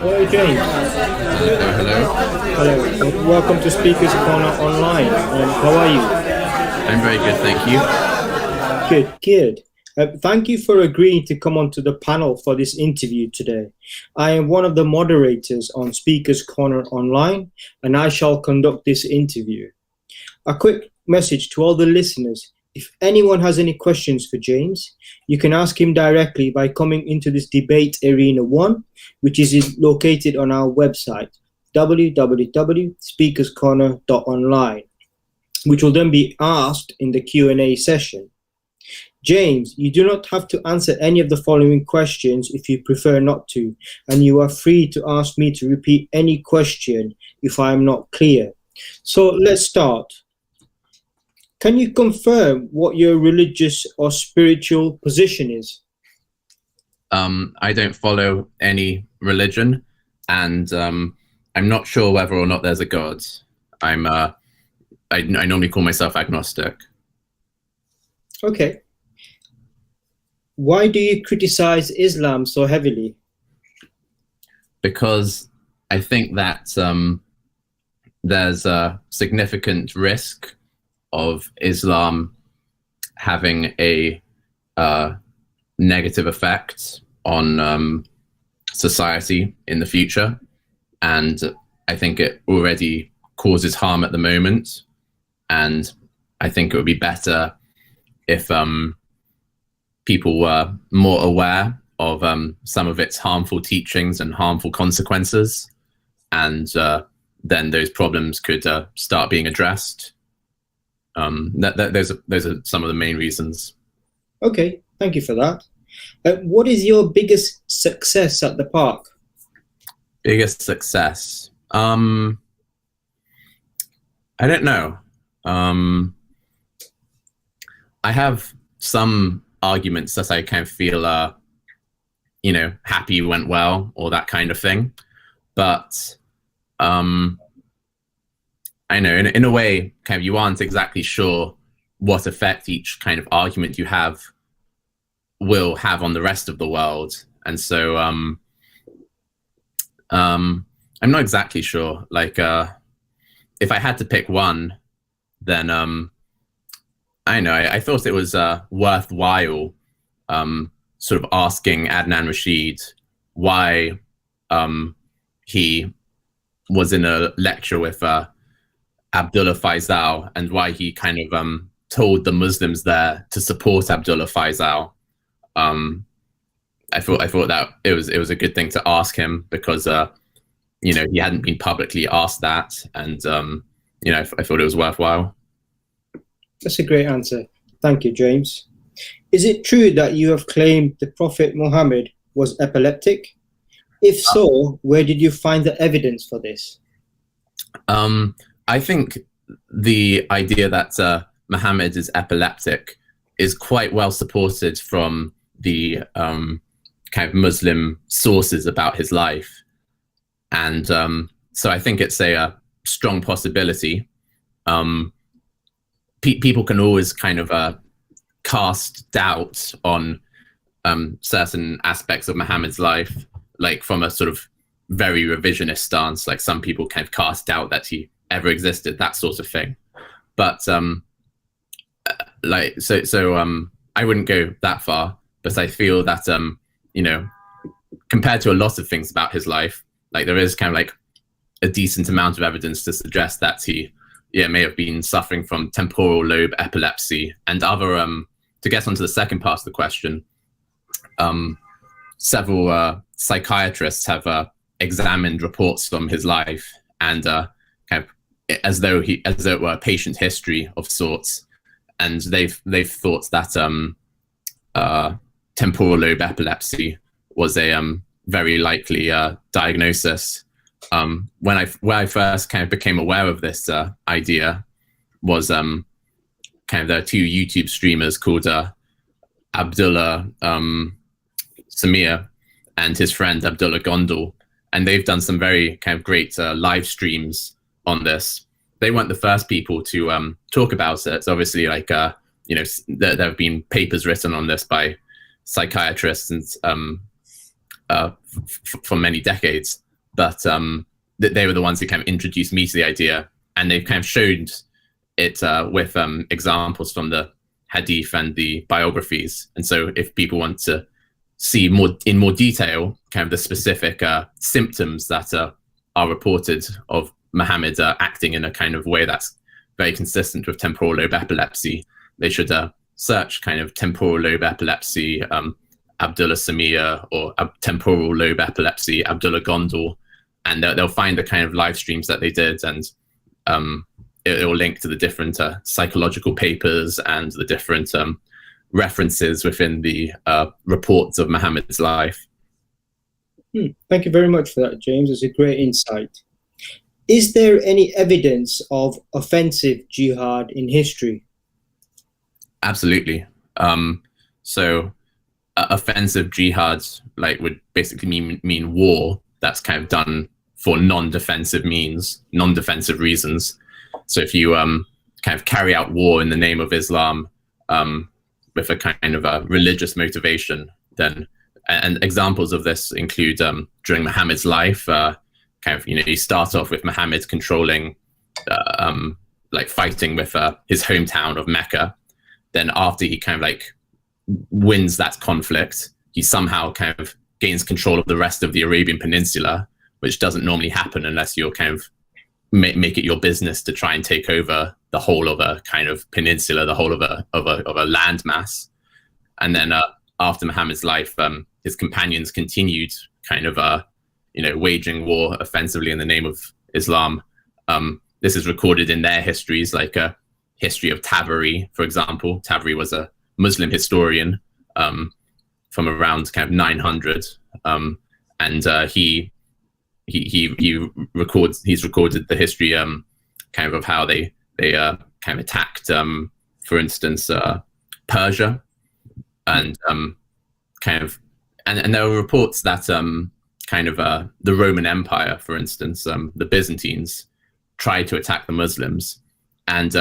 Hello, James. Hello. Hello. Welcome to Speakers Corner Online. How are you? I'm very good, thank you. Good. Thank you for agreeing to come onto the panel for this interview today. I am one of the moderators on Speakers Corner Online, and I shall conduct this interview. A quick message to all the listeners. If anyone has any questions for James, you can ask him directly by coming into this debate arena 1, which is located on our website, www.speakerscorner.online, which will then be asked in the Q&A session. James, you do not have to answer any of the following questions if you prefer not to, and you are free to ask me to repeat any question if I am not clear. So let's start. Can you confirm what your religious or spiritual position is? I don't follow any religion, and I'm not sure whether or not there's a God. I normally call myself agnostic. Okay. Why do you criticize Islam so heavily? Because I think that there's a significant risk of Islam having a negative effect on society in the future, and I think it already causes harm at the moment, and I think it would be better if people were more aware of some of its harmful teachings and harmful consequences, and then those problems could start being addressed. Those are some of the main reasons. Okay, Thank you for that. What is your biggest success at the park? Biggest success? I don't know. I have some arguments that I kind of feel happy went well, or that kind of thing. But I know in a way, kind of, you aren't exactly sure what effect each kind of argument you have will have on the rest of the world. And so I'm not exactly sure. Like, if I had to pick one, then I know I thought it was worthwhile sort of asking Adnan Rashid why he was in a lecture with Abdullah Faisal, and why he kind of told the Muslims there to support Abdullah Faisal. I thought that it was a good thing to ask him, because he hadn't been publicly asked that, and I thought it was worthwhile. That's a great answer. Thank you, James. Is it true that you have claimed the Prophet Muhammad was epileptic? If so, where did you find the evidence for this? I think the idea that Muhammad is epileptic is quite well supported from the kind of Muslim sources about his life. And so I think it's a strong possibility. People can always kind of cast doubt on certain aspects of Muhammad's life, like from a sort of very revisionist stance. Like, some people kind of cast doubt that he ever existed, that sort of thing. But I wouldn't go that far, but I feel that compared to a lot of things about his life, like, there is kind of like a decent amount of evidence to suggest that he may have been suffering from temporal lobe epilepsy and other to get onto the second part of the question, several psychiatrists have examined reports from his life, and kind of as though it were a patient history of sorts, and they've thought that temporal lobe epilepsy was a very likely diagnosis. When I first kind of became aware of this idea was kind of, there are two YouTube streamers called Abdullah Samir and his friend Abdullah Gondal, and they've done some very kind of great live streams on this. They weren't the first people to talk about it. So obviously, like there have been papers written on this by psychiatrists and for many decades, but they were the ones who kind of introduced me to the idea, and they've kind of showed it with examples from the hadith and the biographies. And so if people want to see in more detail kind of the specific symptoms that are reported of Muhammad acting in a kind of way that's very consistent with temporal lobe epilepsy, they should search kind of temporal lobe epilepsy Abdullah Samir, or temporal lobe epilepsy Abdullah Gondal, and they'll find the kind of live streams that they did, and it will link to the different psychological papers and the different references within the reports of Muhammad's life. Thank you very much for that, James. It's a great insight. Is there any evidence of offensive jihad in history? Absolutely. So offensive jihad would basically mean war that's kind of done for non-defensive reasons. So if you kind of carry out war in the name of Islam with a kind of a religious motivation, then, and examples of this include during Muhammad's life, kind of, you start off with Muhammad controlling, fighting with his hometown of Mecca. Then after he kind of wins that conflict, he somehow kind of gains control of the rest of the Arabian Peninsula, which doesn't normally happen unless you're kind of make it your business to try and take over the whole of a kind of peninsula, the whole of a landmass. And then after Muhammad's life, his companions continued kind of waging war offensively in the name of Islam. This is recorded in their histories, like a history of Tabari, for example. Tabari was a Muslim historian from around kind of 900, and he's recorded the history kind of how they kind of attacked, for instance, Persia, and and there were reports that kind of the Roman Empire, for instance, the Byzantines, tried to attack the Muslims, and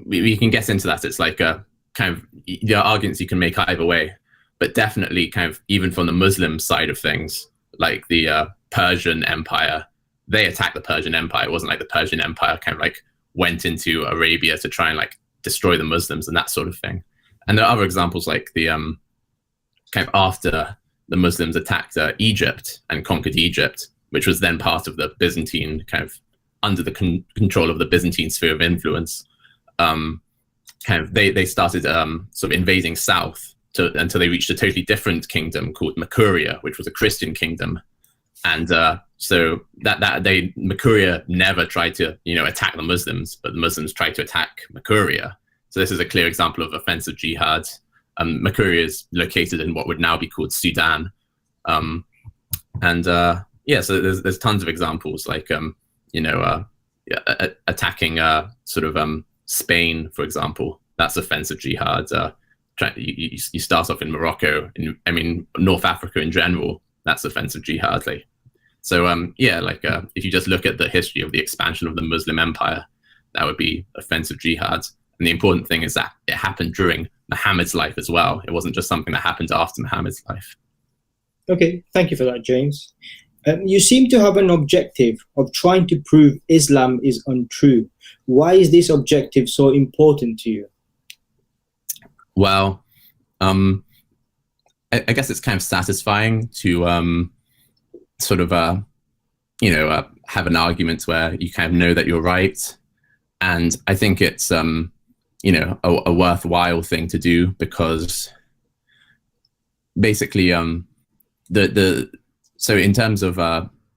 we can get into that. It's like a kind of, there are arguments you can make either way, but definitely kind of even from the Muslim side of things, like the Persian Empire, they attacked the Persian Empire. It wasn't like the Persian Empire kind of like went into Arabia to try and like destroy the Muslims and that sort of thing. And there are other examples like the kind of after the Muslims attacked Egypt and conquered Egypt, which was then part of the Byzantine kind of under the control of the Byzantine sphere of influence. Kind of they started sort of invading south until they reached a totally different kingdom called Makuria, which was a Christian kingdom. And so Makuria never tried to, attack the Muslims, but the Muslims tried to attack Makuria. So this is a clear example of offensive jihad. Makuria is located in what would now be called Sudan. Yeah, so there's tons of examples, like, attacking sort of Spain, for example. That's offensive jihad. You start off in Morocco, North Africa in general, that's offensive jihad. So if you just look at the history of the expansion of the Muslim empire, that would be offensive jihad. And the important thing is that it happened during Muhammad's life as well. It wasn't just something that happened after Muhammad's life. Okay, thank you for that, James. You seem to have an objective of trying to prove Islam is untrue. Why is this objective so important to you? Well, I guess it's kind of satisfying to sort of, have an argument where you kind of know that you're right. And I think it's, a worthwhile thing to do, because basically, so in terms of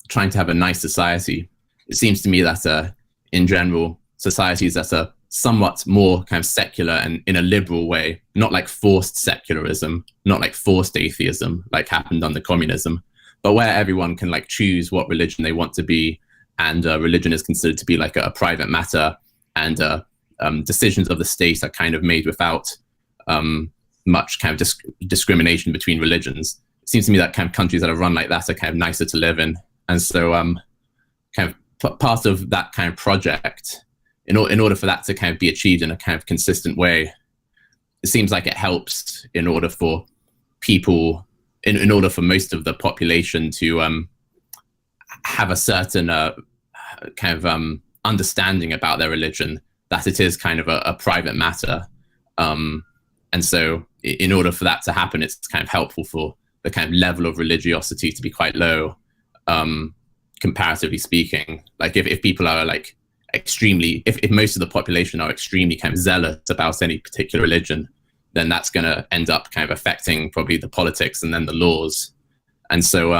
trying to have a nice society, it seems to me that in general, societies that are somewhat more kind of secular and in a liberal way, not like forced secularism, not like forced atheism, like happened under communism, but where everyone can like choose what religion they want to be, and religion is considered to be like a private matter, and decisions of the state are kind of made without much kind of discrimination between religions. It seems to me that kind of countries that are run like that are kind of nicer to live in. And so kind of part of that kind of project, in order for that to kind of be achieved in a kind of consistent way, it seems like it helps in order for people, in order for most of the population to have a certain kind of understanding about their religion, that it is kind of a private matter. And so in order for that to happen, it's kind of helpful for the kind of level of religiosity to be quite low, comparatively speaking. Like if people are like extremely, if most of the population are extremely kind of zealous about any particular religion, then that's going to end up kind of affecting probably the politics and then the laws. And so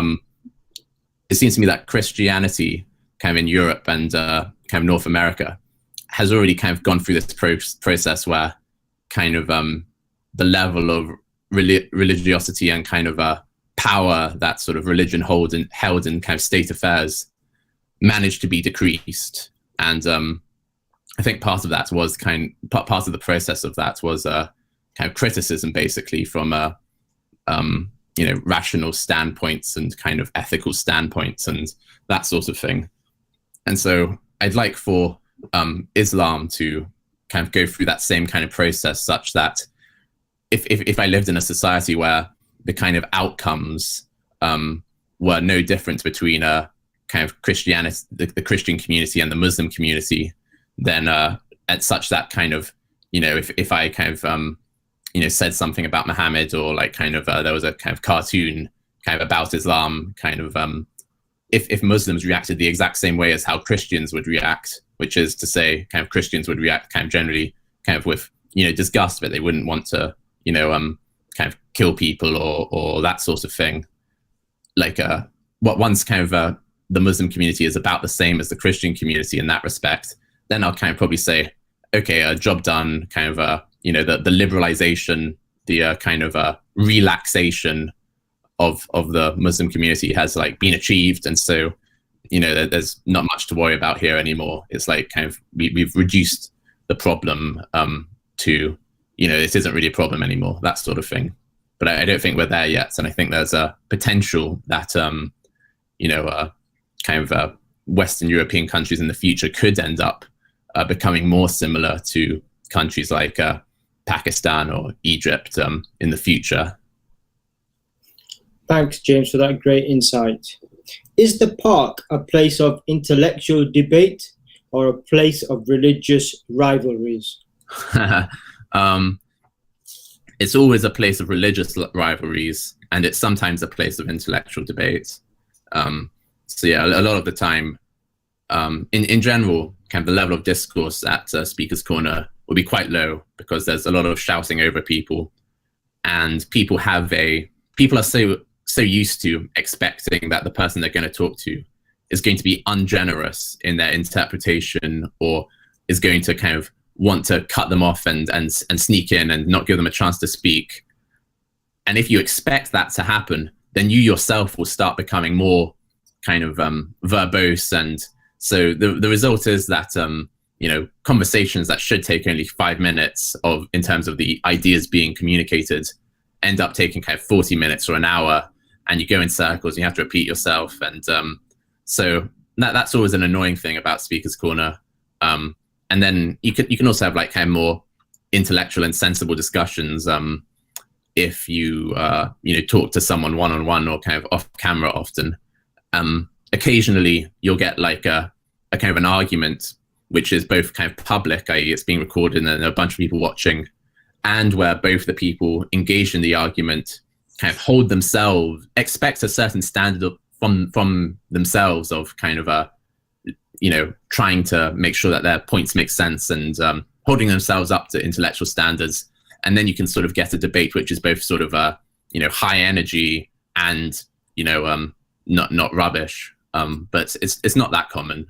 it seems to me that Christianity kind of in Europe and kind of North America has already kind of gone through this process where kind of the level of religiosity and kind of power that sort of religion held in kind of state affairs managed to be decreased. And I think part of that was part of the process of that was kind of criticism, basically, from rational standpoints and kind of ethical standpoints and that sort of thing. And so I'd like for Islam to kind of go through that same kind of process, such that if I lived in a society where the kind of outcomes were no different between kind of Christianity, the Christian community and the Muslim community, then at such that kind of, if I kind of, said something about Muhammad, or like kind of there was a kind of cartoon kind of about Islam, kind of if Muslims reacted the exact same way as how Christians would react, which is to say kind of Christians would react kind of generally kind of with, disgust, but they wouldn't want to, kind of kill people or that sort of thing. Like what once kind of the Muslim community is about the same as the Christian community in that respect, then I'll kind of probably say, okay, job done, kind of, the liberalization the kind of relaxation of the Muslim community has like been achieved, and so there's not much to worry about here anymore. It's like kind of we've reduced the problem to this isn't really a problem anymore, that sort of thing. But I don't think we're there yet, and I think there's a potential that kind of Western European countries in the future could end up becoming more similar to countries like Pakistan or Egypt in the future. Thanks, James, for that great insight. Is the park a place of intellectual debate or a place of religious rivalries? It's always a place of religious rivalries, and it's sometimes a place of intellectual debate. So yeah, a lot of the time, in general, kind of the level of discourse at Speaker's Corner will be quite low because there's a lot of shouting over people, and people are so used to expecting that the person they're going to talk to is going to be ungenerous in their interpretation, or is going to kind of want to cut them off and sneak in and not give them a chance to speak. And if you expect that to happen, then you yourself will start becoming more kind of verbose. And so the result is that conversations that should take only 5 minutes in terms of the ideas being communicated end up taking kind of 40 minutes or an hour, and you go in circles and you have to repeat yourself. And so that's always an annoying thing about Speaker's Corner. And then you can also have like kind of more intellectual and sensible discussions if you talk to someone one-on-one or kind of off camera often. Occasionally you'll get like a kind of an argument which is both kind of public, i.e. it's being recorded and there are a bunch of people watching, and where both the people engaged in the argument kind of expect a certain standard from themselves of kind of trying to make sure that their points make sense and holding themselves up to intellectual standards. And then you can sort of get a debate which is both sort of high energy and not rubbish. But it's not that common.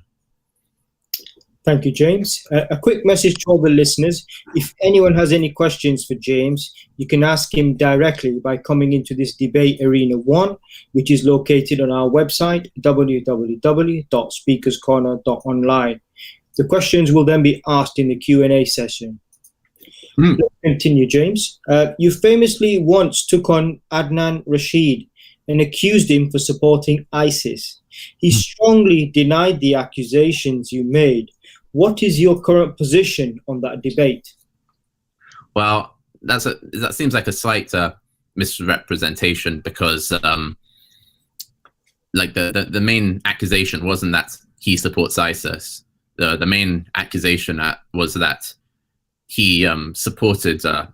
Thank you, James. A quick message to all the listeners. If anyone has any questions for James, you can ask him directly by coming into this debate arena 1, which is located on our website, www.speakerscorner.online. The questions will then be asked in the Q&A session. Let's continue, James. You famously once took on Adnan Rashid and accused him for supporting ISIS. He strongly denied the accusations you made. What is your current position on that debate? Well, that seems like a slight misrepresentation, because like the main accusation wasn't that he supports ISIS. The main accusation was that he supported an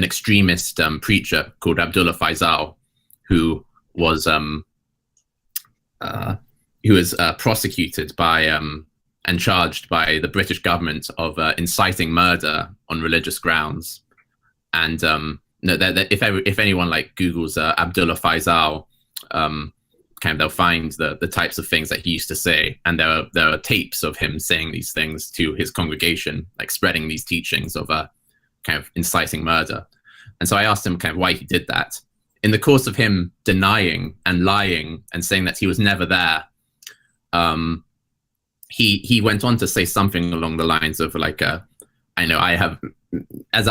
extremist preacher called Abdullah Faisal, who was prosecuted by and charged by the British government of inciting murder on religious grounds. And if anyone like Googles Abdullah Faisal, they'll find the types of things that he used to say, and there are tapes of him saying these things to his congregation, like spreading these teachings of kind of inciting murder. And so I asked him kind of why he did that. In the course of him denying and lying and saying that he was never there, he went on to say something along the lines of like, as I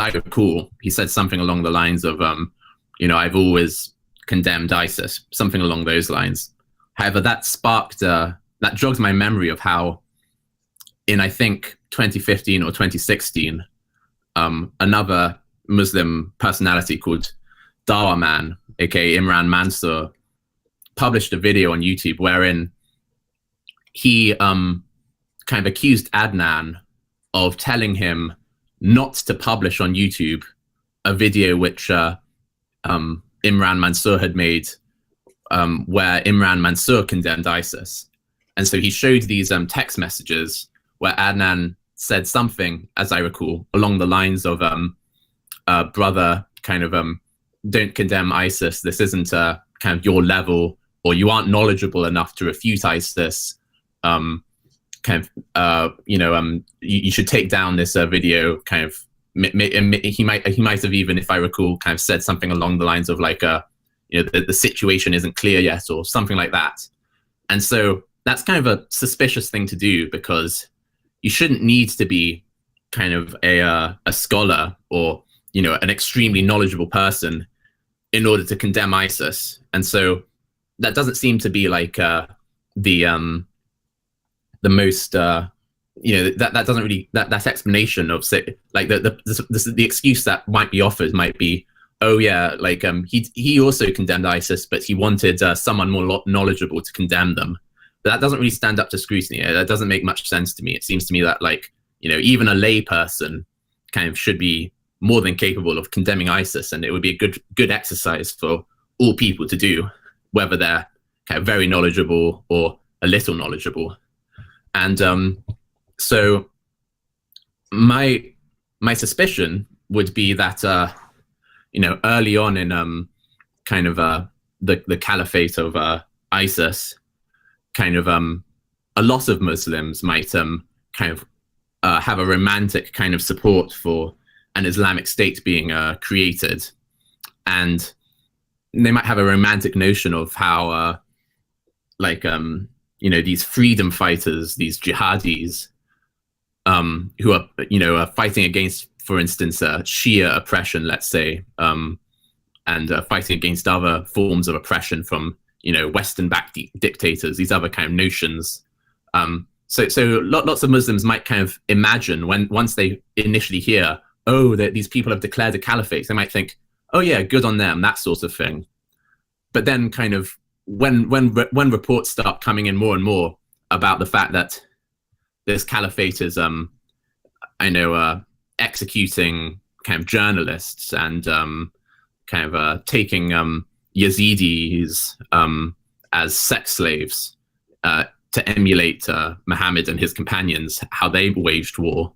recall, he said something along the lines of, I've always condemned ISIS, something along those lines. However, that jogged my memory of how in, I think, 2015 or 2016, another Muslim personality called Dawa Man, aka Imran Mansour, published a video on YouTube wherein he kind of accused Adnan of telling him not to publish on YouTube a video which Imran Mansour had made, where Imran Mansour condemned ISIS. And so he showed these text messages where Adnan said something, as I recall, along the lines of, brother, kind of, don't condemn ISIS. This isn't kind of your level, or you aren't knowledgeable enough to refute ISIS. You should take down this video, kind of, he might have even, if I recall, kind of said something along the lines of like, the situation isn't clear yet, or something like that. And so that's kind of a suspicious thing to do, because you shouldn't need to be kind of a scholar or, an extremely knowledgeable person in order to condemn ISIS. And so that doesn't seem to be like the most that doesn't really, that explanation of, say, like the excuse that might be offered might be, oh yeah, like he also condemned ISIS, but he wanted someone more knowledgeable to condemn them. But that doesn't really stand up to scrutiny. That doesn't make much sense to me. It seems to me that, like, even a lay person kind of should be more than capable of condemning ISIS, and it would be a good exercise for all people to do, whether they're kind of very knowledgeable or a little knowledgeable. And so my suspicion would be that early on in kind of the caliphate of ISIS, kind of a lot of Muslims might kind of have a romantic kind of support for an Islamic State being created, and they might have a romantic notion of how these freedom fighters, these jihadis, who are fighting against, for instance, Shia oppression, let's say, and fighting against other forms of oppression from Western-backed dictators, these other kind of notions. So lots of Muslims might kind of imagine, once they initially hear, oh, that these people have declared a caliphate, they might think, oh yeah, good on them, that sort of thing. But then kind of when reports start coming in more and more about the fact that this caliphate is executing kind of journalists and kind of taking Yazidis as sex slaves to emulate Muhammad and his companions, how they waged war,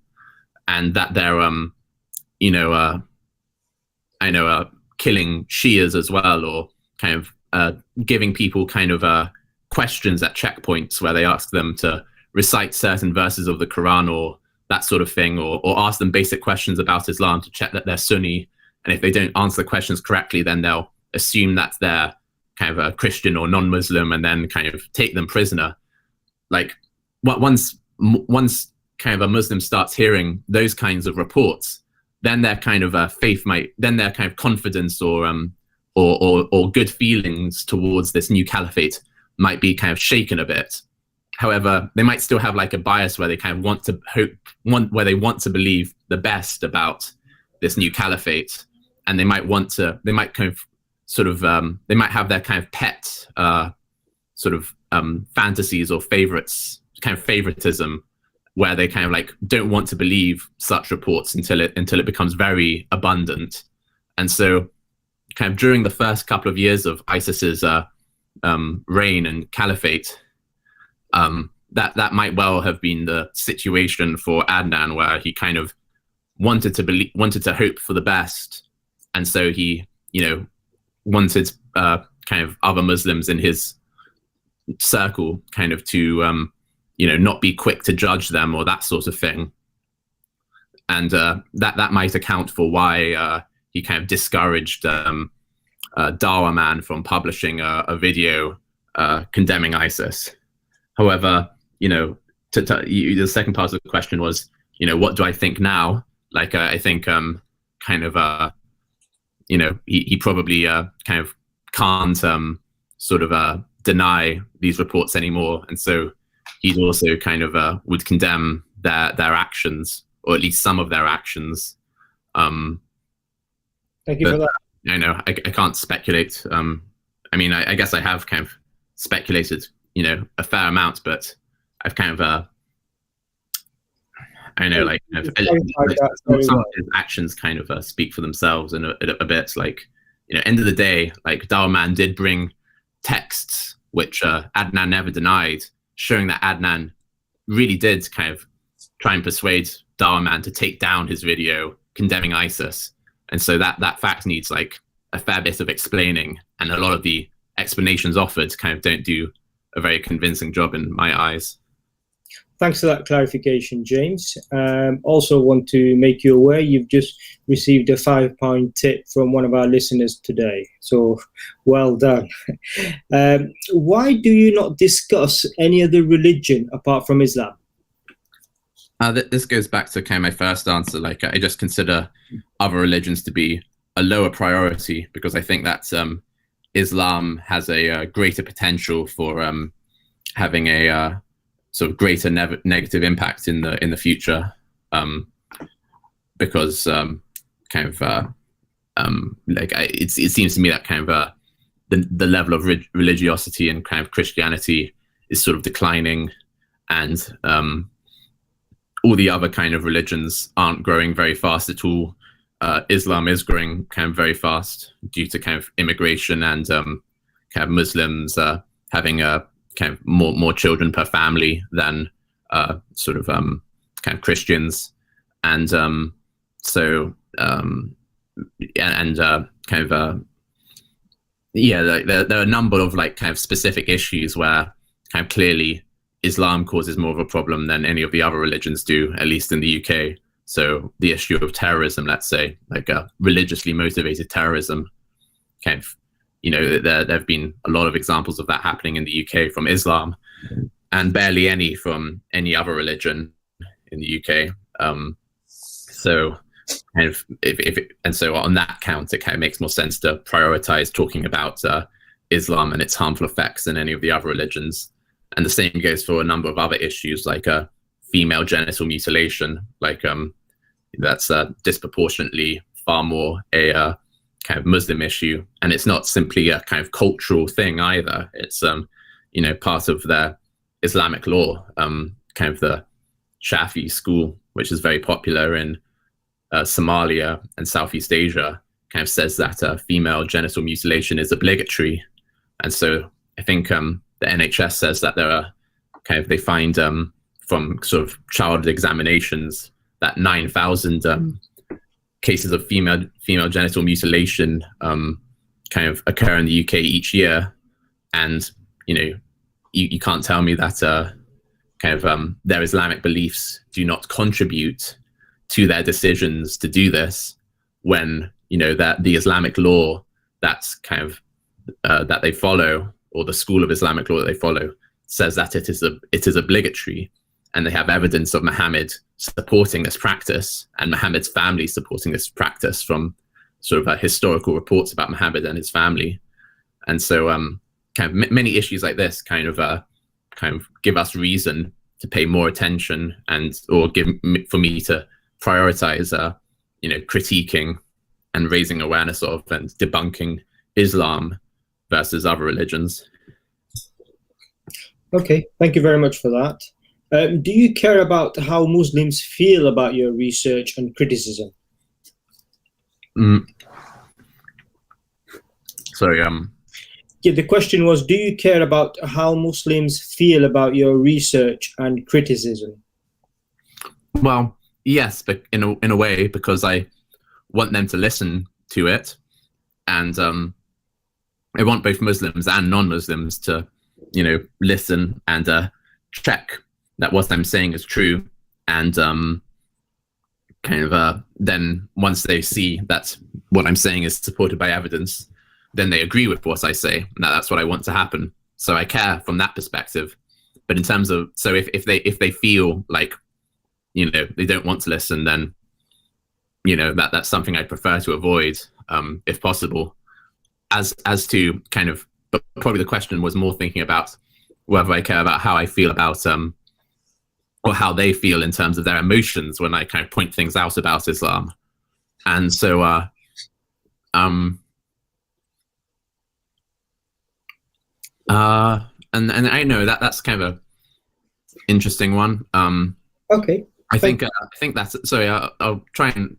and that they're killing Shias as well, or kind of giving people kind of questions at checkpoints where they ask them to recite certain verses of the Quran or that sort of thing, or ask them basic questions about Islam to check that they're Sunni. And if they don't answer the questions correctly, then they'll assume that they're kind of a Christian or non-Muslim, and then kind of take them prisoner. Like, once kind of a Muslim starts hearing those kinds of reports, then their kind of then their kind of confidence or good feelings towards this new caliphate might be kind of shaken a bit. However, they might still have like a bias where they kind of want to believe the best about this new caliphate, and they might kind of sort of they might have their kind of pet sort of fantasies or favorites, kind of favoritism, where they kind of like don't want to believe such reports until it becomes very abundant. And so kind of during the first couple of years of ISIS's reign and caliphate, that might well have been the situation for Adnan, where he kind of wanted to hope for the best, and so he wanted kind of other Muslims in his circle kind of to not be quick to judge them or that sort of thing. And that might account for why he kind of discouraged Dawa Man from publishing a video condemning ISIS. However, the second part of the question was, what do I think now? Like, I think kind of he probably kind of can't sort of deny these reports anymore, and so he also kind of would condemn their actions, or at least some of their actions. Thank you for that. I can't speculate. I mean, I guess I have kind of speculated, a fair amount, but I've kind of some of his actions kind of speak for themselves in a bit. Like, end of the day, like, Dawa Man did bring texts which Adnan never denied, showing that Adnan really did kind of try and persuade Dawa Man to take down his video condemning ISIS. And so that fact needs like a fair bit of explaining, and a lot of the explanations offered kind of don't do a very convincing job in my eyes. Thanks for that clarification, James. Also want to make you aware you've just received a £5 tip from one of our listeners today. So well done. Why do you not discuss any other religion apart from Islam? This goes back to kind of my first answer. Like, I just consider other religions to be a lower priority because I think that Islam has a greater potential for having a sort of greater negative impact in the future, because it seems to me that kind of the level of religiosity and kind of Christianity is sort of declining, and all the other kind of religions aren't growing very fast at all. Islam is growing kind of very fast due to kind of immigration and kind of Muslims having kind of more children per family than kind of Christians, and there are a number of like kind of specific issues where kind of clearly Islam causes more of a problem than any of the other religions do, at least in the UK. So the issue of terrorism, let's say, like religiously motivated terrorism, kind of, there have been a lot of examples of that happening in the UK from Islam, and barely any from any other religion in the UK. So kind of, so on that count, it kind of makes more sense to prioritize talking about Islam and its harmful effects than any of the other religions. And the same goes for a number of other issues like female genital mutilation. Like that's disproportionately far more a kind of Muslim issue, and it's not simply a kind of cultural thing either. It's part of their Islamic law. Kind of the Shafi school, which is very popular in Somalia and Southeast Asia, kind of says that female genital mutilation is obligatory. And so I think the NHS says that there are they find from sort of child examinations that 9,000 cases of female genital mutilation kind of occur in the UK each year, and you can't tell me that their Islamic beliefs do not contribute to their decisions to do this, when that the Islamic law that's kind of that they follow, or the school of Islamic law that they follow, says that it is obligatory, and they have evidence of Muhammad supporting this practice and Muhammad's family supporting this practice from sort of historical reports about Muhammad and his family. And so kind of many issues like this kind of give us reason to pay more attention, or for me to prioritize critiquing and raising awareness of and debunking Islam versus other religions. Okay, thank you very much for that. Do you care about how Muslims feel about your research and criticism? Sorry. Yeah, the question was, do you care about how Muslims feel about your research and criticism? Well, yes, but in a way, because I want them to listen to it, and I want both Muslims and non-Muslims to, listen and check that what I'm saying is true, and then once they see that what I'm saying is supported by evidence, then they agree with what I say. That's what I want to happen. So I care from that perspective. But in terms of, so if they feel like, they don't want to listen, then, that's something I prefer to avoid, if possible. As to kind of, but probably the question was more thinking about whether I care about how I feel about, or how they feel in terms of their emotions when I kind of point things out about Islam. And so, and I know that's kind of a interesting one. Okay. I think that's, sorry, I'll try and,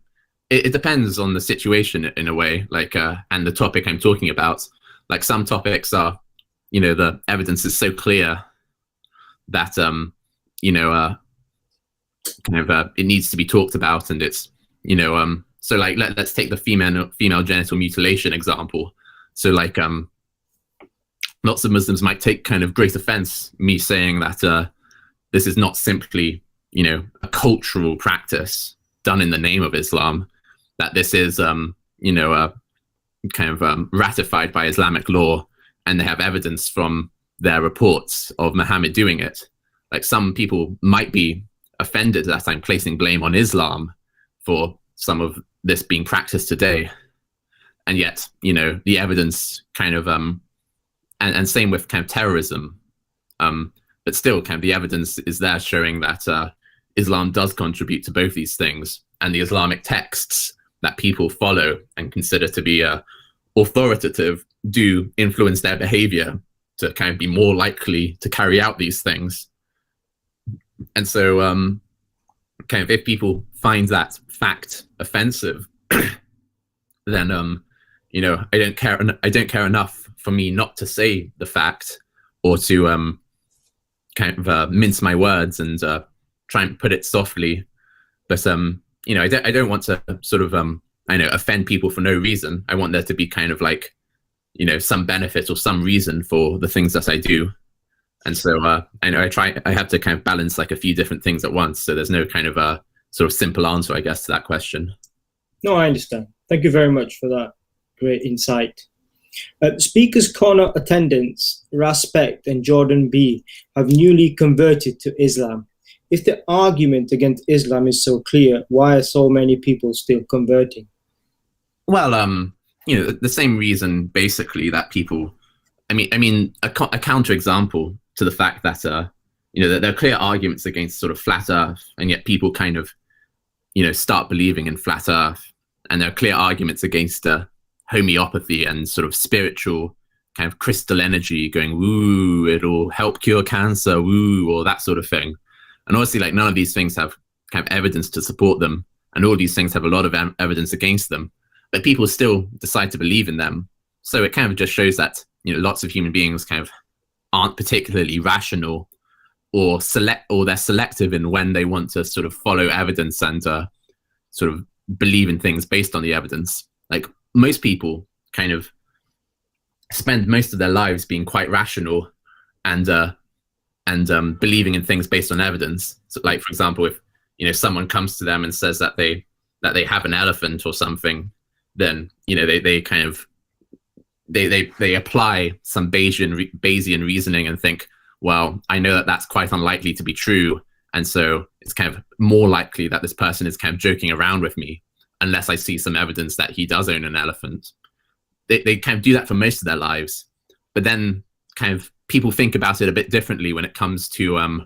it depends on the situation in a way, like, and the topic I'm talking about. Like some topics are, the evidence is so clear that, it needs to be talked about, and it's, so like, let's take the female genital mutilation example. So like, lots of Muslims might take kind of great offense me saying that, this is not simply, a cultural practice done in the name of Islam, that this is, ratified by Islamic law, and they have evidence from their reports of Muhammad doing it. Like, some people might be offended that I'm placing blame on Islam for some of this being practiced today. And yet, the evidence and same with terrorism, but still the evidence is there showing that Islam does contribute to both these things, and the Islamic texts that people follow and consider to be authoritative do influence their behavior to be more likely to carry out these things. And so if people find that fact offensive, then I don't care enough for me not to say the fact, or to mince my words and try and put it softly. But I don't want to sort of offend people for no reason. I want there to be some benefit or some reason for the things that I do. And so I have to balance a few different things at once. So there's no sort of simple answer, I guess, to that question. No, I understand. Thank you very much for that great insight. Speakers Corner attendants Raspect and Jordan B have newly converted to Islam. If the argument against Islam is so clear, why are so many people still converting? Well, the same reason basically that people, a counterexample to the fact that that there are clear arguments against sort of flat Earth, and yet people start believing in flat Earth, and there are clear arguments against homeopathy and sort of spiritual crystal energy going, woo, it'll help cure cancer, woo, or that sort of thing. And obviously, none of these things have evidence to support them, and all these things have a lot of evidence against them, but people still decide to believe in them. So it just shows that lots of human beings aren't particularly rational, or they're selective in when they want to sort of follow evidence and sort of believe in things based on the evidence. Most people spend most of their lives being quite rational and believing in things based on evidence. So, for example, if someone comes to them and says that they have an elephant or something, then they apply some Bayesian reasoning and think, well, I know that that's quite unlikely to be true, and so it's more likely that this person is joking around with me, unless I see some evidence that he does own an elephant. They do that for most of their lives, but then people think about it a bit differently when it comes to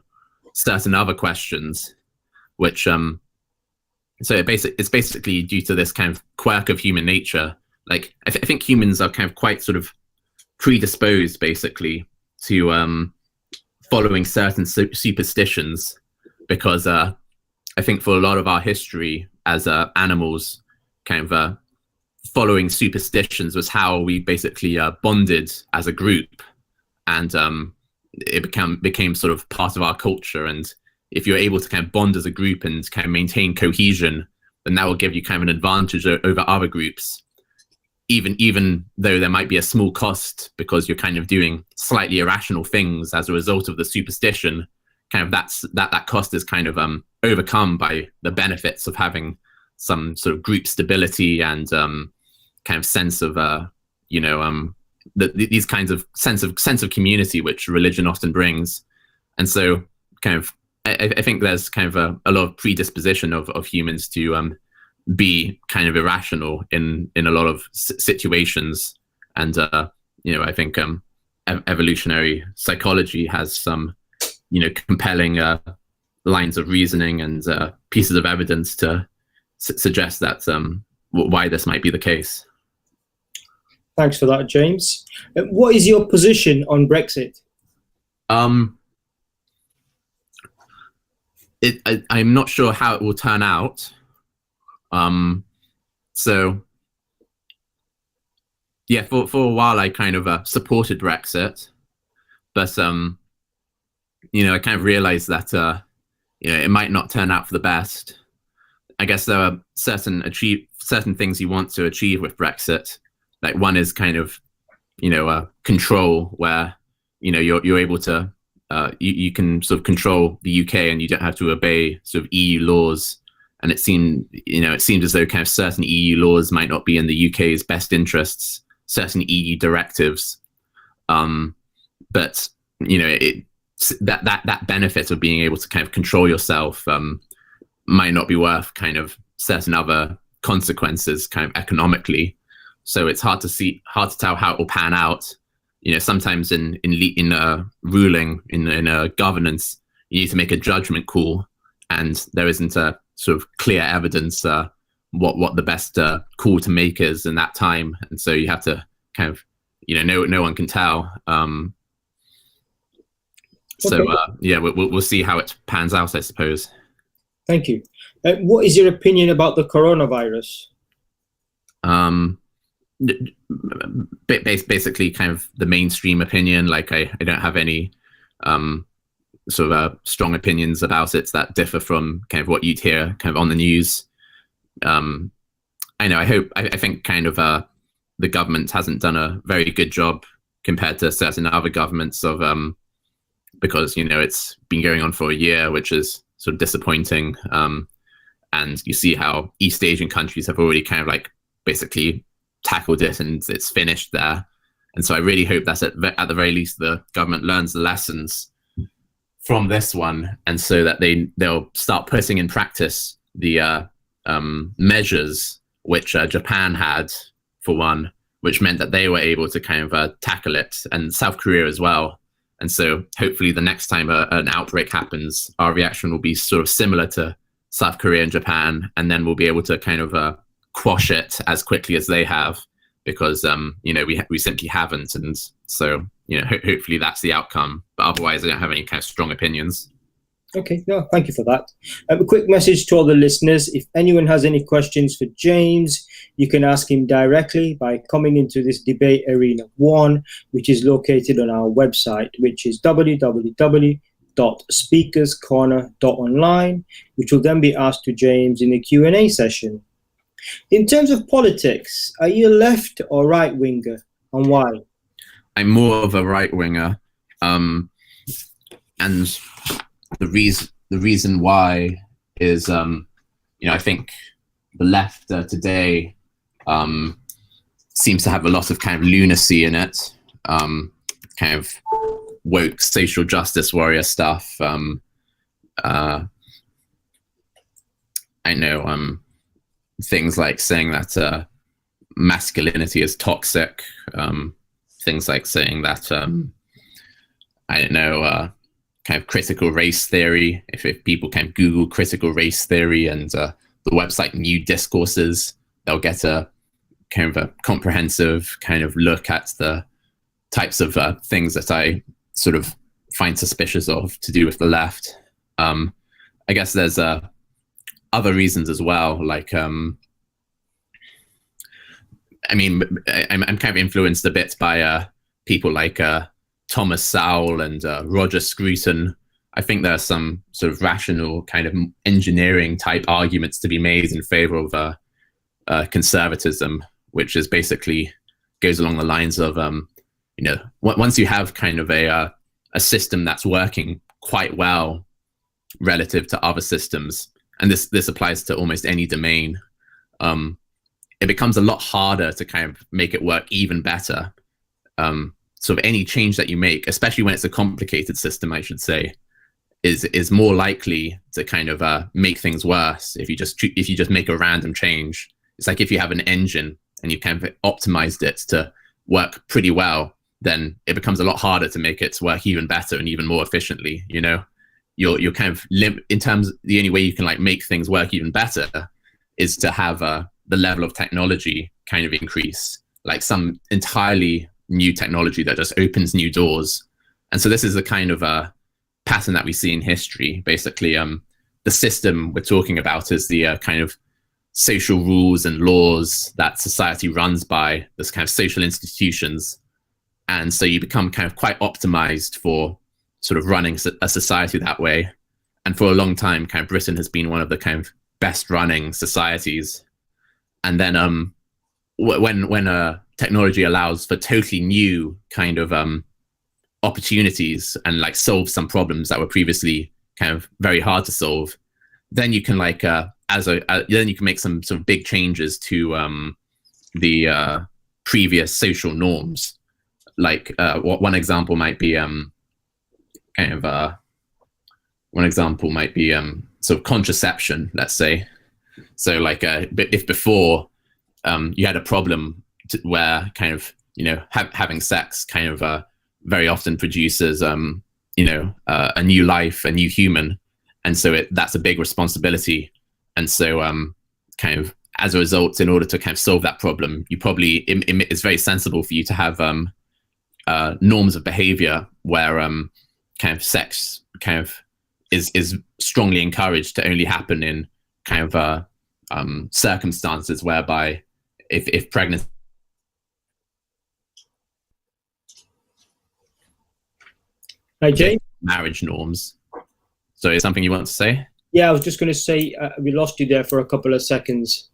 certain other questions, which so it's basically due to this quirk of human nature. I think humans are quite sort of predisposed basically to following certain superstitions, because I think for a lot of our history as animals, following superstitions was how we basically bonded as a group, and it became sort of part of our culture. And if you're able to bond as a group and maintain cohesion, then that will give you an advantage over other groups, even though there might be a small cost because you're doing slightly irrational things as a result of the superstition. That cost is overcome by the benefits of having some sort of group stability and sense of these kinds of sense of community which religion often brings. And so I think there's a lot of predisposition of humans to be irrational in a lot of situations. And I think evolutionary psychology has some compelling lines of reasoning and pieces of evidence to suggest that why this might be the case. Thanks for that, James. What is your position on Brexit? I'm not sure how it will turn out. So yeah, for a while I supported Brexit, but I realized that it might not turn out for the best. I guess there are certain things you want to achieve with Brexit. One is control, where you're able to you can sort of control the UK and you don't have to obey sort of EU laws. And it seemed as though kind of certain EU laws might not be in the UK's best interests, certain EU directives. But that benefit of being able to kind of control yourself might not be worth kind of certain other consequences kind of economically. So it's hard to tell how it will pan out. Sometimes in ruling, in a governance, you need to make a judgment call, and there isn't a sort of clear evidence what the best call to make is in that time, and so you have to kind of no one can tell. So we'll see how it pans out, I suppose. Thank you. What is your opinion about the coronavirus? Basically kind of the mainstream opinion. Like I don't have any sort of strong opinions about it that differ from kind of what you'd hear kind of on the news. I think kind of the government hasn't done a very good job compared to certain other governments of because it's been going on for a year, which is sort of disappointing. And you see how East Asian countries have already kind of like basically tackled it and it's finished there. And so I really hope that at the very least the government learns the lessons from this one, and so that they'll start putting in practice the measures which Japan had, for one, which meant that they were able to kind of tackle it, and South Korea as well. And so hopefully the next time an outbreak happens, our reaction will be sort of similar to South Korea and Japan, and then we'll be able to kind of quash it as quickly as they have, because we simply haven't. And so hopefully that's the outcome, but otherwise I don't have any kind of strong opinions. Okay, no, thank you for that. A quick message to all the listeners: if anyone has any questions for James, you can ask him directly by coming into this debate arena 1, which is located on our website, which is www.speakerscorner.online, which will then be asked to James in the Q&A session. In terms of politics, are you a left or right winger, and why? I'm more of a right winger, and the reason why is I think the left today seems to have a lot of kind of lunacy in it, kind of woke social justice warrior stuff. I know things like saying that masculinity is toxic, things like saying that kind of critical race theory. If people can Google critical race theory and the website New Discourses, they'll get a kind of a comprehensive kind of look at the types of things that I sort of find suspicious of to do with the left. I guess there's other reasons as well, like I'm kind of influenced a bit by people like Thomas Sowell and Roger Scruton. I think there are some sort of rational kind of engineering type arguments to be made in favor of conservatism, which is basically goes along the lines of once you have kind of a system that's working quite well relative to other systems, and this applies to almost any domain, it becomes a lot harder to kind of make it work even better. Sort of any change that you make, especially when it's a complicated system, I should say, is more likely to kind of make things worse if you just make a random change. It's like if you have an engine and you kind of optimized it to work pretty well, then it becomes a lot harder to make it work even better and even more efficiently. You're kind of in terms, the only way you can like make things work even better is to have the level of technology kind of increase, like some entirely new technology that just opens new doors. And so this is the kind of pattern that we see in history. Basically, the system we're talking about is the kind of social rules and laws that society runs by, this kind of social institutions. And so you become kind of quite optimized for sort of running a society that way. And for a long time, kind of Britain has been one of the kind of best running societies. And then when technology allows for totally new kind of opportunities and like solve some problems that were previously kind of very hard to solve, then you can like then you can make some sort of big changes to the previous social norms. Like one example might be sort of contraception, let's say. So like if before you had a problem where kind of, you know, having sex kind of very often produces you know, a new life, a new human, and so that's a big responsibility. And so kind of as a result, in order to kind of solve that problem, you probably it's very sensible for you to have norms of behavior where kind of sex kind of is strongly encouraged to only happen in kind of circumstances whereby if pregnancy. Hi, Jay. Marriage norms. So is something you want to say? Yeah, I was just going to say we lost you there for a couple of seconds.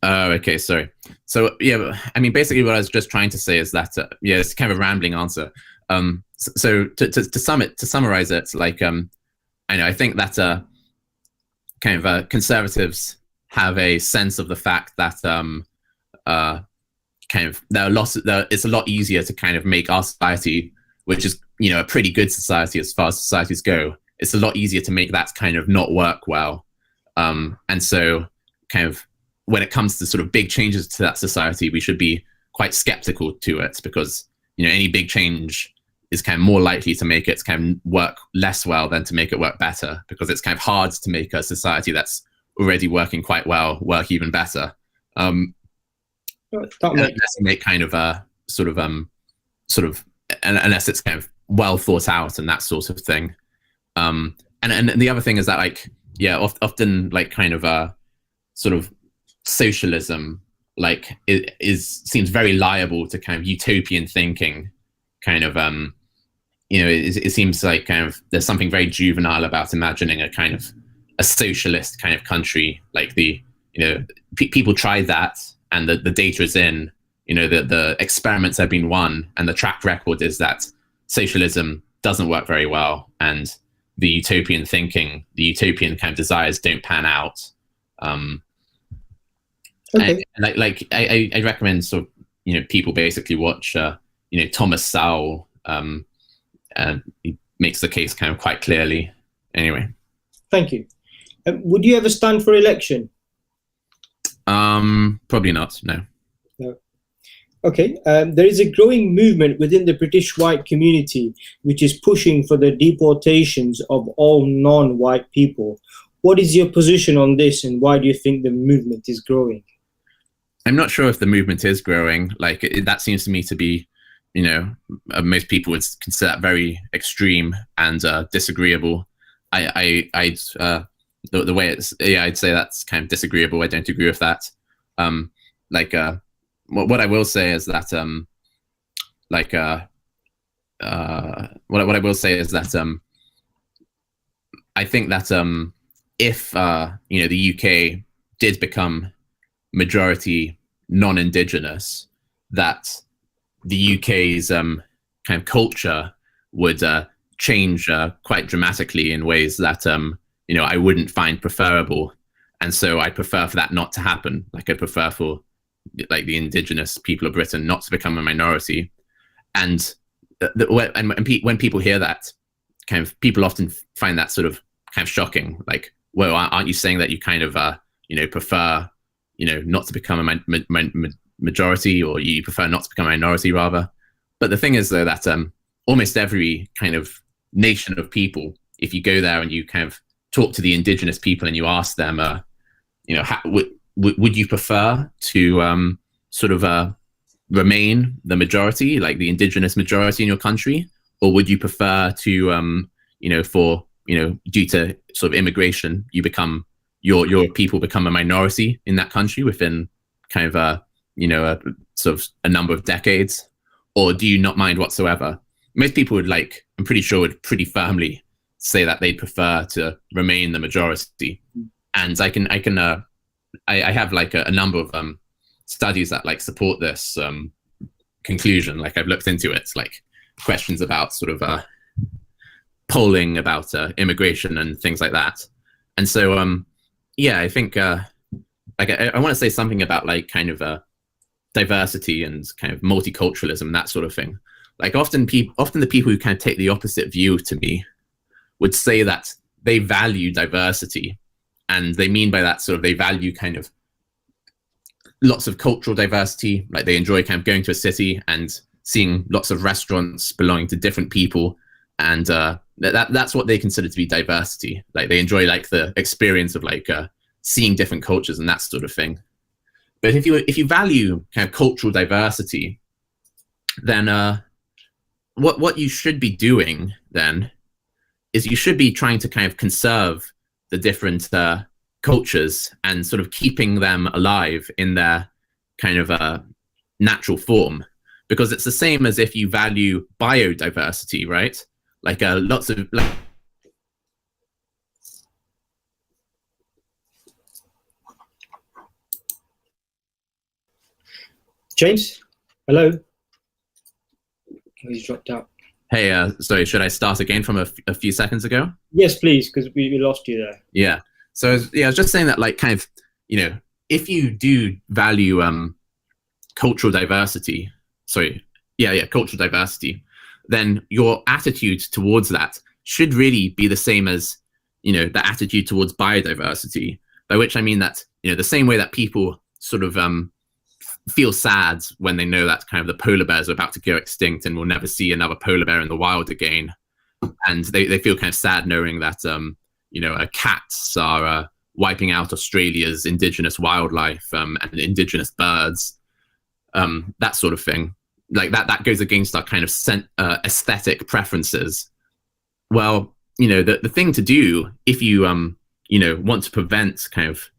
Oh, okay, sorry. So yeah, I mean, basically what I was just trying to say is that yeah, it's kind of a rambling answer. So to summarize it, like I know I think that kind of conservatives have a sense of the fact that kind of it's a lot easier to kind of make our society, which is, you know, a pretty good society as far as societies go, it's a lot easier to make that kind of not work well. And so kind of when it comes to sort of big changes to that society, we should be quite skeptical to it, because, you know, any big change is kind of more likely to make it kind of work less well than to make it work better, because it's kind of hard to make a society that's already working quite well work even better. Unless you make kind of a sort of unless it's kind of well thought out and that sort of thing. And the other thing is that, like, yeah, often like kind of sort of socialism, like, seems very liable to kind of utopian thinking, kind of you know, it seems like kind of there's something very juvenile about imagining a kind of a socialist kind of country. Like you know, people tried that and the data is in, you know, the experiments have been won, and the track record is that socialism doesn't work very well, and the utopian thinking, the utopian kind of desires don't pan out. Okay. And I recommend sort of, you know, people basically watch you know, Thomas Sowell, and he makes the case kind of quite clearly. Anyway. Thank you. Would you ever stand for election? Probably not, no. No. Okay. There is a growing movement within the British white community which is pushing for the deportations of all non-white people. What is your position on this, and why do you think the movement is growing? I'm not sure if the movement is growing. Like, that seems to me to be, you know, most people would consider that very extreme and disagreeable. The way it's, yeah, I'd say that's kind of disagreeable. I don't agree with that. Like, what I will say is that, what I will say is that, I think that if you know, the UK did become majority non-Indigenous, that the UK's kind of culture would change quite dramatically in ways that you know, I wouldn't find preferable, and so I prefer for that not to happen. Like, I prefer for like the Indigenous people of Britain not to become a minority, and when people hear that, kind of people often find that sort of kind of shocking. Like, well, aren't you saying that you kind of you know, prefer, you know, not to become a majority, or you prefer not to become a minority rather? But the thing is, though, that almost every kind of nation of people, if you go there and you kind of talk to the Indigenous people and you ask them, you know, would you prefer to sort of remain the majority, like the Indigenous majority in your country, or would you prefer to, you know, for, you know, due to sort of immigration, you become your people become a minority in that country within kind of a, you know, sort of a number of decades, or do you not mind whatsoever? Most people would, like, I'm pretty sure, would pretty firmly say that they prefer to remain the majority. And I have like a number of studies that like support this conclusion. Like, I've looked into it. Like, questions about sort of polling about immigration and things like that. And so, yeah, I think like I want to say something about like kind of diversity and kind of multiculturalism, that sort of thing. Like often the people who kind of take the opposite view to me would say that they value diversity, and they mean by that sort of they value kind of lots of cultural diversity. Like they enjoy kind of going to a city and seeing lots of restaurants belonging to different people, and that's what they consider to be diversity. Like they enjoy like the experience of like seeing different cultures and that sort of thing. But if you value kind of cultural diversity, then what you should be doing then is you should be trying to kind of conserve the different cultures and sort of keeping them alive in their kind of natural form, because it's the same as if you value biodiversity, right? Like lots of James, hello. He's dropped out. Hey, sorry, should I start again from a few seconds ago? Yes, please, because we lost you there. Yeah. So I was just saying that, like, kind of, you know, if you do value cultural diversity, cultural diversity, then your attitude towards that should really be the same as, you know, the attitude towards biodiversity. By which I mean that, you know, the same way that people sort of feel sad when they know that kind of the polar bears are about to go extinct and we'll never see another polar bear in the wild again, and they feel kind of sad knowing that you know, cats are wiping out Australia's indigenous wildlife and indigenous birds, that sort of thing. Like that goes against our kind of aesthetic preferences. Well, you know, the thing to do if you you know, want to prevent kind of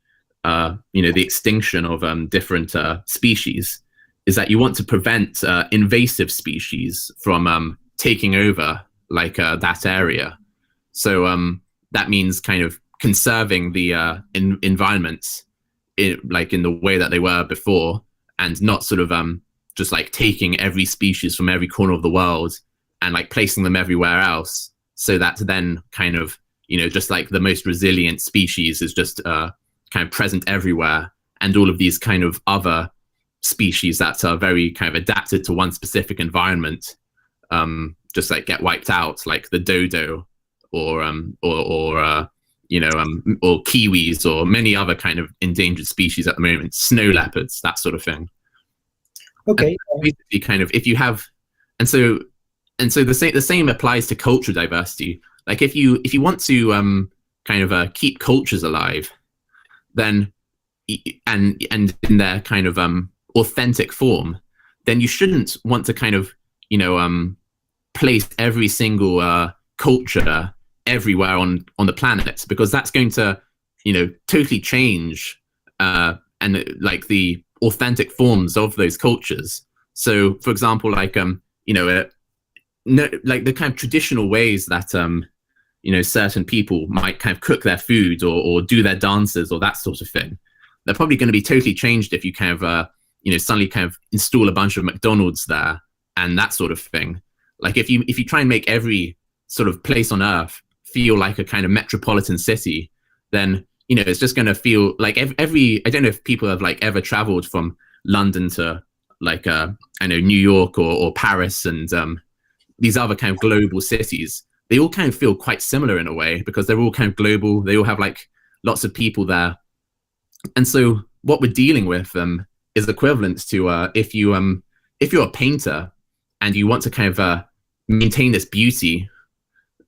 you know, the extinction of different species, is that you want to prevent invasive species from taking over like that area. So that means kind of conserving the environments like in the way that they were before, and not sort of just like taking every species from every corner of the world and like placing them everywhere else, so that then kind of, you know, just like the most resilient species is just kind of present everywhere, and all of these kind of other species that are very kind of adapted to one specific environment just like get wiped out, like the dodo or you know, or kiwis or many other kind of endangered species at the moment, snow leopards, that sort of thing. Okay. Basically, kind of, if you have, and so the same applies to cultural diversity. Like if you want to kind of keep cultures alive, then and in their kind of authentic form, then you shouldn't want to kind of, you know, place every single culture everywhere on the planet, because that's going to, you know, totally change and like the authentic forms of those cultures. So for example, like you know, like the kind of traditional ways that you know, certain people might kind of cook their food or do their dances or that sort of thing, they're probably going to be totally changed if you kind of you know, suddenly kind of install a bunch of McDonald's there and that sort of thing. Like if you try and make every sort of place on earth feel like a kind of metropolitan city, then, you know, it's just going to feel like every I don't know if people have like ever traveled from London to like I know, New York or Paris and these other kind of global cities. They all kind of feel quite similar in a way, because they're all kind of global. They all have like lots of people there. And so what we're dealing with is equivalent to if you're a painter and you want to kind of maintain this beauty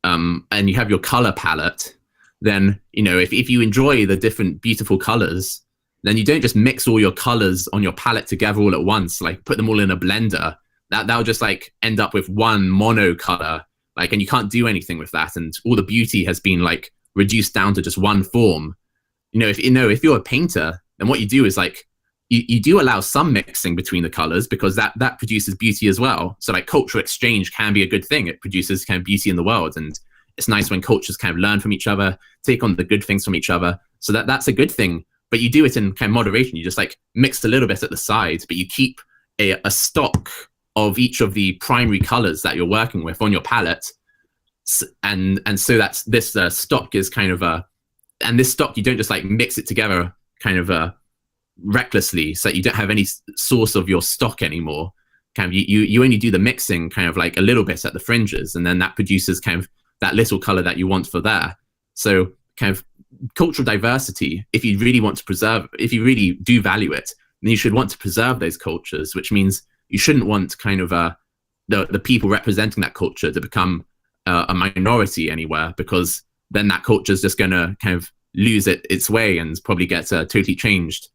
and you have your color palette, then, you know, if you enjoy the different beautiful colors, then you don't just mix all your colors on your palette together all at once, like put them all in a blender. That'll just like end up with one mono color, like, and you can't do anything with that, and all the beauty has been like reduced down to just one form. You know, if you're a painter, then what you do is like you do allow some mixing between the colors, because that produces beauty as well. So like cultural exchange can be a good thing. It produces kind of beauty in the world, and it's nice when cultures kind of learn from each other, take on the good things from each other. So that's a good thing. But you do it in kind of moderation. You just like mix a little bit at the side, but you keep a stock of each of the primary colors that you're working with on your palette. And so that's this stock is kind of and this stock, you don't just like mix it together kind of recklessly, so that you don't have any source of your stock anymore. Kind of you only do the mixing kind of like a little bit at the fringes, and then that produces kind of that little color that you want for there. So kind of cultural diversity, if you really want to preserve, if you really do value it, then you should want to preserve those cultures, which means you shouldn't want kind of the people representing that culture to become a minority anywhere, because then that culture is just going to kind of lose its way and probably get totally changed.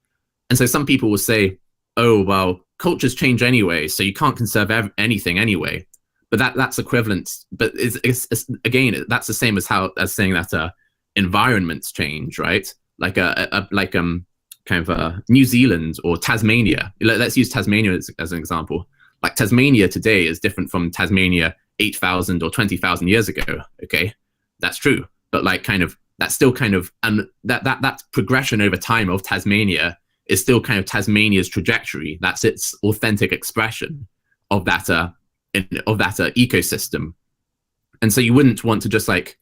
And so some people will say, oh, well, cultures change anyway, so you can't conserve anything anyway. But that's equivalent. But it's again, that's the same as saying that environments change, right? Like kind of New Zealand or Tasmania. Let's use Tasmania as an example. Like Tasmania today is different from Tasmania 8,000 or 20,000 years ago. Okay, that's true. But like kind of that's still kind of, and that progression over time of Tasmania is still kind of Tasmania's trajectory. That's its authentic expression of that ecosystem. And so you wouldn't want to just like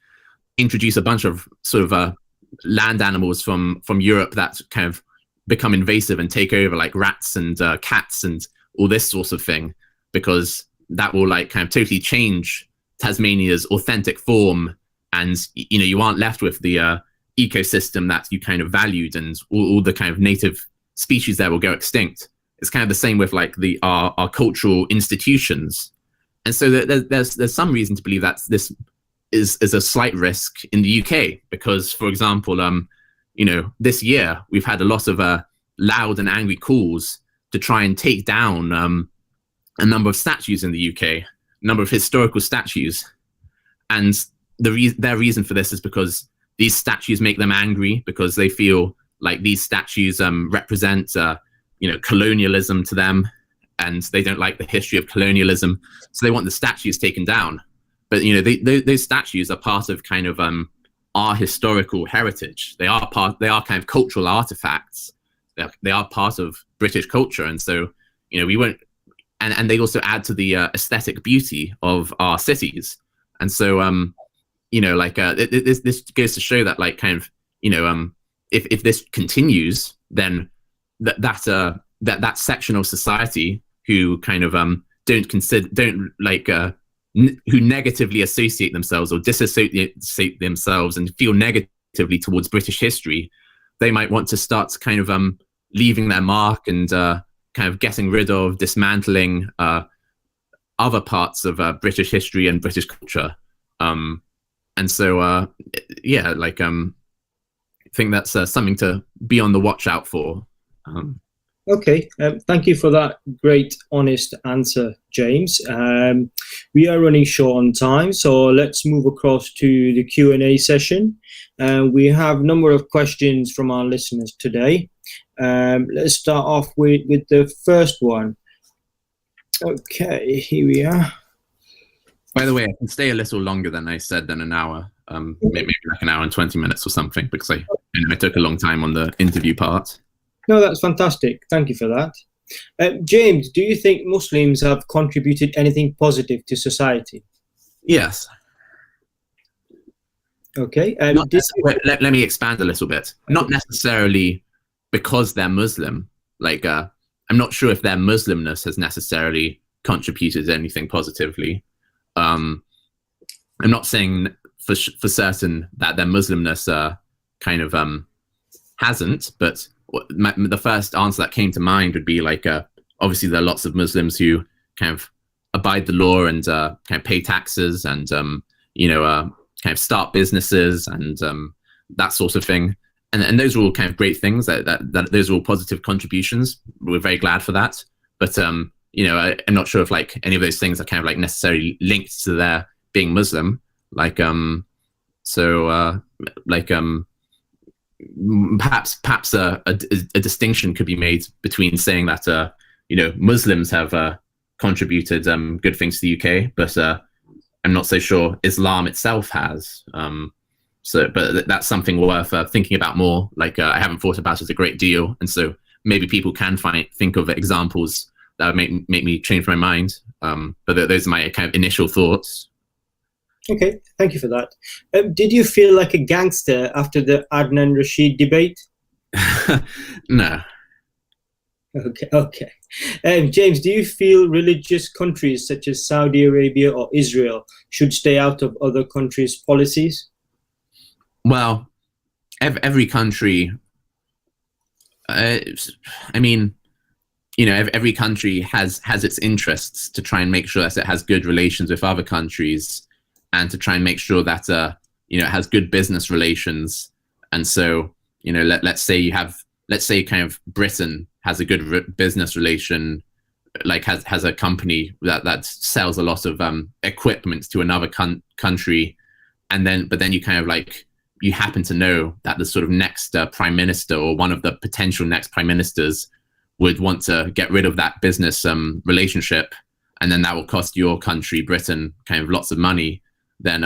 introduce a bunch of sort of land animals from Europe that kind of become invasive and take over, like rats and cats and all this sort of thing, because that will like kind of totally change Tasmania's authentic form, and you aren't left with the ecosystem that you kind of valued, and all the kind of native species there will go extinct. It's kind of the same with like our cultural institutions. And so there's some reason to believe that this is a slight risk in the UK, because, for example, this year we've had a lot of loud and angry calls to try and take down a number of statues in the UK, a number of historical statues. And their reason for this is because these statues make them angry, because they feel like these statues represent colonialism to them, and they don't like the history of colonialism, so they want the statues taken down. But those statues are part of kind of our historical heritage. They are kind of cultural artifacts. They are part of British culture, and so we won't. And they also add to the aesthetic beauty of our cities. And so this goes to show that like kind of if this continues, then that section of society who kind of who negatively associate themselves or disassociate themselves and feel negatively towards British history, they might want to start kind of leaving their mark and kind of getting rid of, dismantling other parts of British history and British culture. And so I think that's something to be on the watch out for. Okay, thank you for that great, honest answer, James. We are running short on time, so let's move across to the Q&A session. We have a number of questions from our listeners today. Let's start off with the first one. Okay, here we are. By the way, I can stay a little longer than I said, than an hour, maybe like an hour and 20 minutes or something, because I took a long time on the interview part. No, that's fantastic. Thank you for that. James, do you think Muslims have contributed anything positive to society? Yes. Okay. Let me expand a little bit. Not necessarily because they're Muslim. Like, I'm not sure if their Muslimness has necessarily contributed anything positively. I'm not saying for certain that their Muslimness kind of hasn't, but the first answer that came to mind would be like, obviously there are lots of Muslims who kind of abide the law and kind of pay taxes and kind of start businesses and that sort of thing, and those are all kind of great things. That those are all positive contributions. We're very glad for that. But I'm not sure if like any of those things are kind of like necessarily linked to their being Muslim. Like perhaps a distinction could be made between saying that Muslims have contributed good things to the UK, but I'm not so sure Islam itself has. But that's something worth thinking about more. Like I haven't thought about it a great deal, and so maybe people can think of examples would make me change my mind. But those are my kind of initial thoughts. Okay, thank you for that. Did you feel like a gangster after the Adnan Rashid debate? No. Okay. James, do you feel religious countries such as Saudi Arabia or Israel should stay out of other countries' policies? Well, every country, I mean, you know, every country has its interests to try and make sure that it has good relations with other countries, and to try and make sure that you know, it has good business relations. And so, you know, let's say kind of Britain has a good business relation, like has a company that sells a lot of equipment to another country, but then you kind of like, you happen to know that the sort of next prime minister, or one of the potential next prime ministers, would want to get rid of that business relationship, and then that will cost your country, Britain, kind of lots of money. Then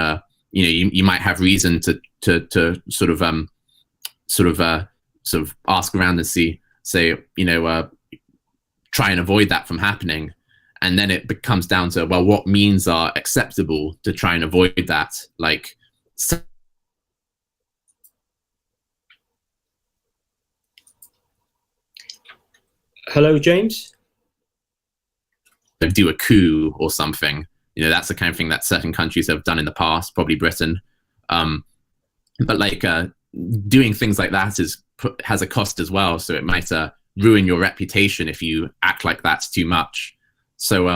you know, you might have reason to sort of ask around and say, you know, try and avoid that from happening. And then it becomes down to, well, what means are acceptable to try and avoid that? Like, hello, James? do a coup or something. You know, that's the kind of thing that certain countries have done in the past, probably Britain. But like doing things like that has a cost as well. So it might ruin your reputation if you act like that's too much. So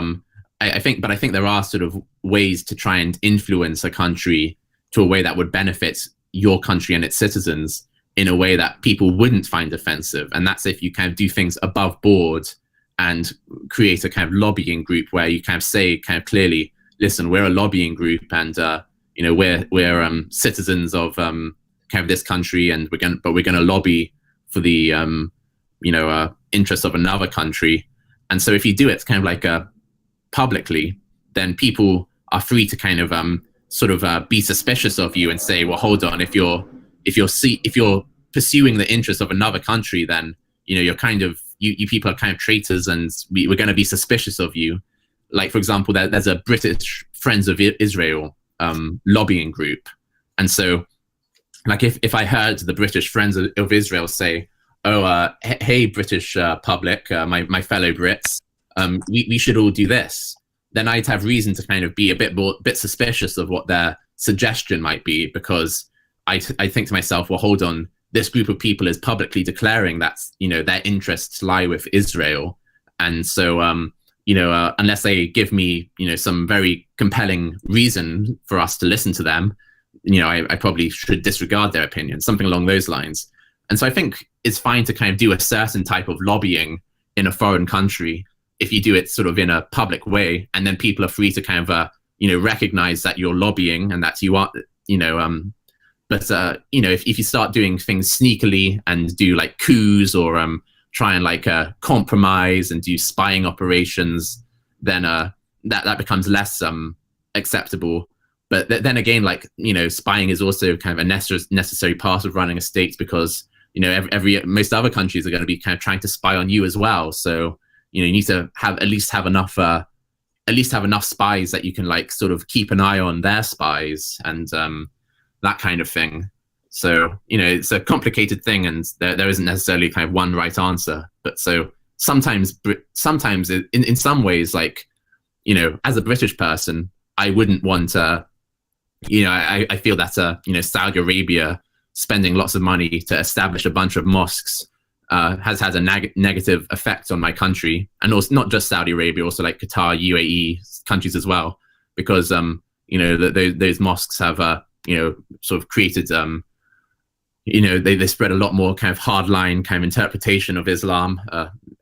I think there are sort of ways to try and influence a country to a way that would benefit your country and its citizens in a way that people wouldn't find offensive. And that's if you kind of do things above board and create a kind of lobbying group where you kind of say kind of clearly, listen, we're a lobbying group, and you know, we're citizens of kind of this country, and we're gonna lobby for the you know, interests of another country. And so if you do it kind of like publicly, then people are free to kind of sort of be suspicious of you and say, well, hold on, if you're pursuing the interests of another country, then, you know, you're kind of, you people are kind of traitors, and we're going to be suspicious of you. Like, for example, there's a British Friends of Israel lobbying group. And so, like, if I heard the British Friends of Israel say, oh, hey, British public, my fellow Brits, we should all do this, then I'd have reason to kind of be a bit suspicious of what their suggestion might be, because I think to myself, well, hold on, this group of people is publicly declaring that, you know, their interests lie with Israel. And so, you know, unless they give me, you know, some very compelling reason for us to listen to them, you know, I probably should disregard their opinion, something along those lines. And so I think it's fine to kind of do a certain type of lobbying in a foreign country if you do it sort of in a public way, and then people are free to kind of, you know, recognize that you're lobbying and that you are, you know, but, you know, if you start doing things sneakily and do like coups, or try and like compromise and do spying operations, then that becomes less acceptable. But then again, like, you know, spying is also kind of a necessary part of running a state, because, you know, most other countries are going to be kind of trying to spy on you as well. So, you know, you need to at least have enough spies that you can like sort of keep an eye on their spies, and that kind of thing. So, you know, it's a complicated thing, and there isn't necessarily kind of one right answer. But so sometimes in some ways, like, you know, as a British person, I wouldn't want to, you know, I feel that, you know, Saudi Arabia spending lots of money to establish a bunch of mosques has had a negative effect on my country, and also not just Saudi Arabia, also like Qatar, UAE countries as well, because you know, those mosques have you know, sort of created you know, they spread a lot more kind of hardline kind of interpretation of Islam,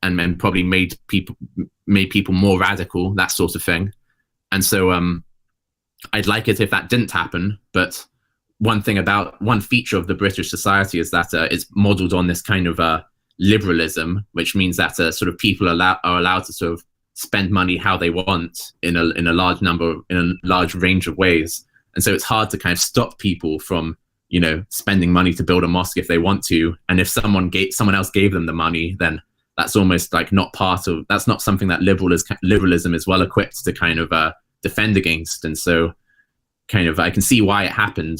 and then probably made people more radical, that sort of thing. And so I'd like it if that didn't happen, but one feature of the British society is that it's modeled on this kind of liberalism, which means that sort of people are allowed to sort of spend money how they want in a large range of ways. And so it's hard to kind of stop people from, you know, spending money to build a mosque if they want to. And if someone else gave them the money, then that's almost like not part of, that's not something that liberalism is well equipped to kind of defend against. And so kind of I can see why it happened.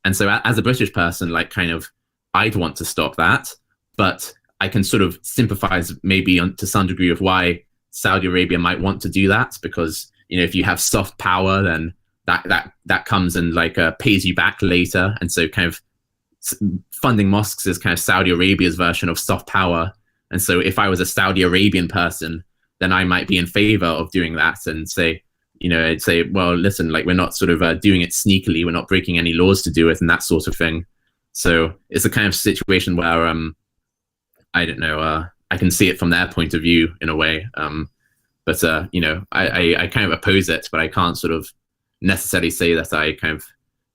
And so as a British person, like kind of I'd want to stop that, but I can sort of sympathize maybe to some degree of why Saudi Arabia might want to do that, because, you know, if you have soft power, then that comes and like pays you back later. And so kind of funding mosques is kind of Saudi Arabia's version of soft power. And so if I was a Saudi Arabian person, then I might be in favor of doing that and say, you know, I'd say, well, listen, like we're not sort of doing it sneakily, we're not breaking any laws to do it and that sort of thing. So it's a kind of situation where I don't know, I can see it from their point of view in a way. But you know, I kind of oppose it, but I can't sort of necessarily say that I kind of,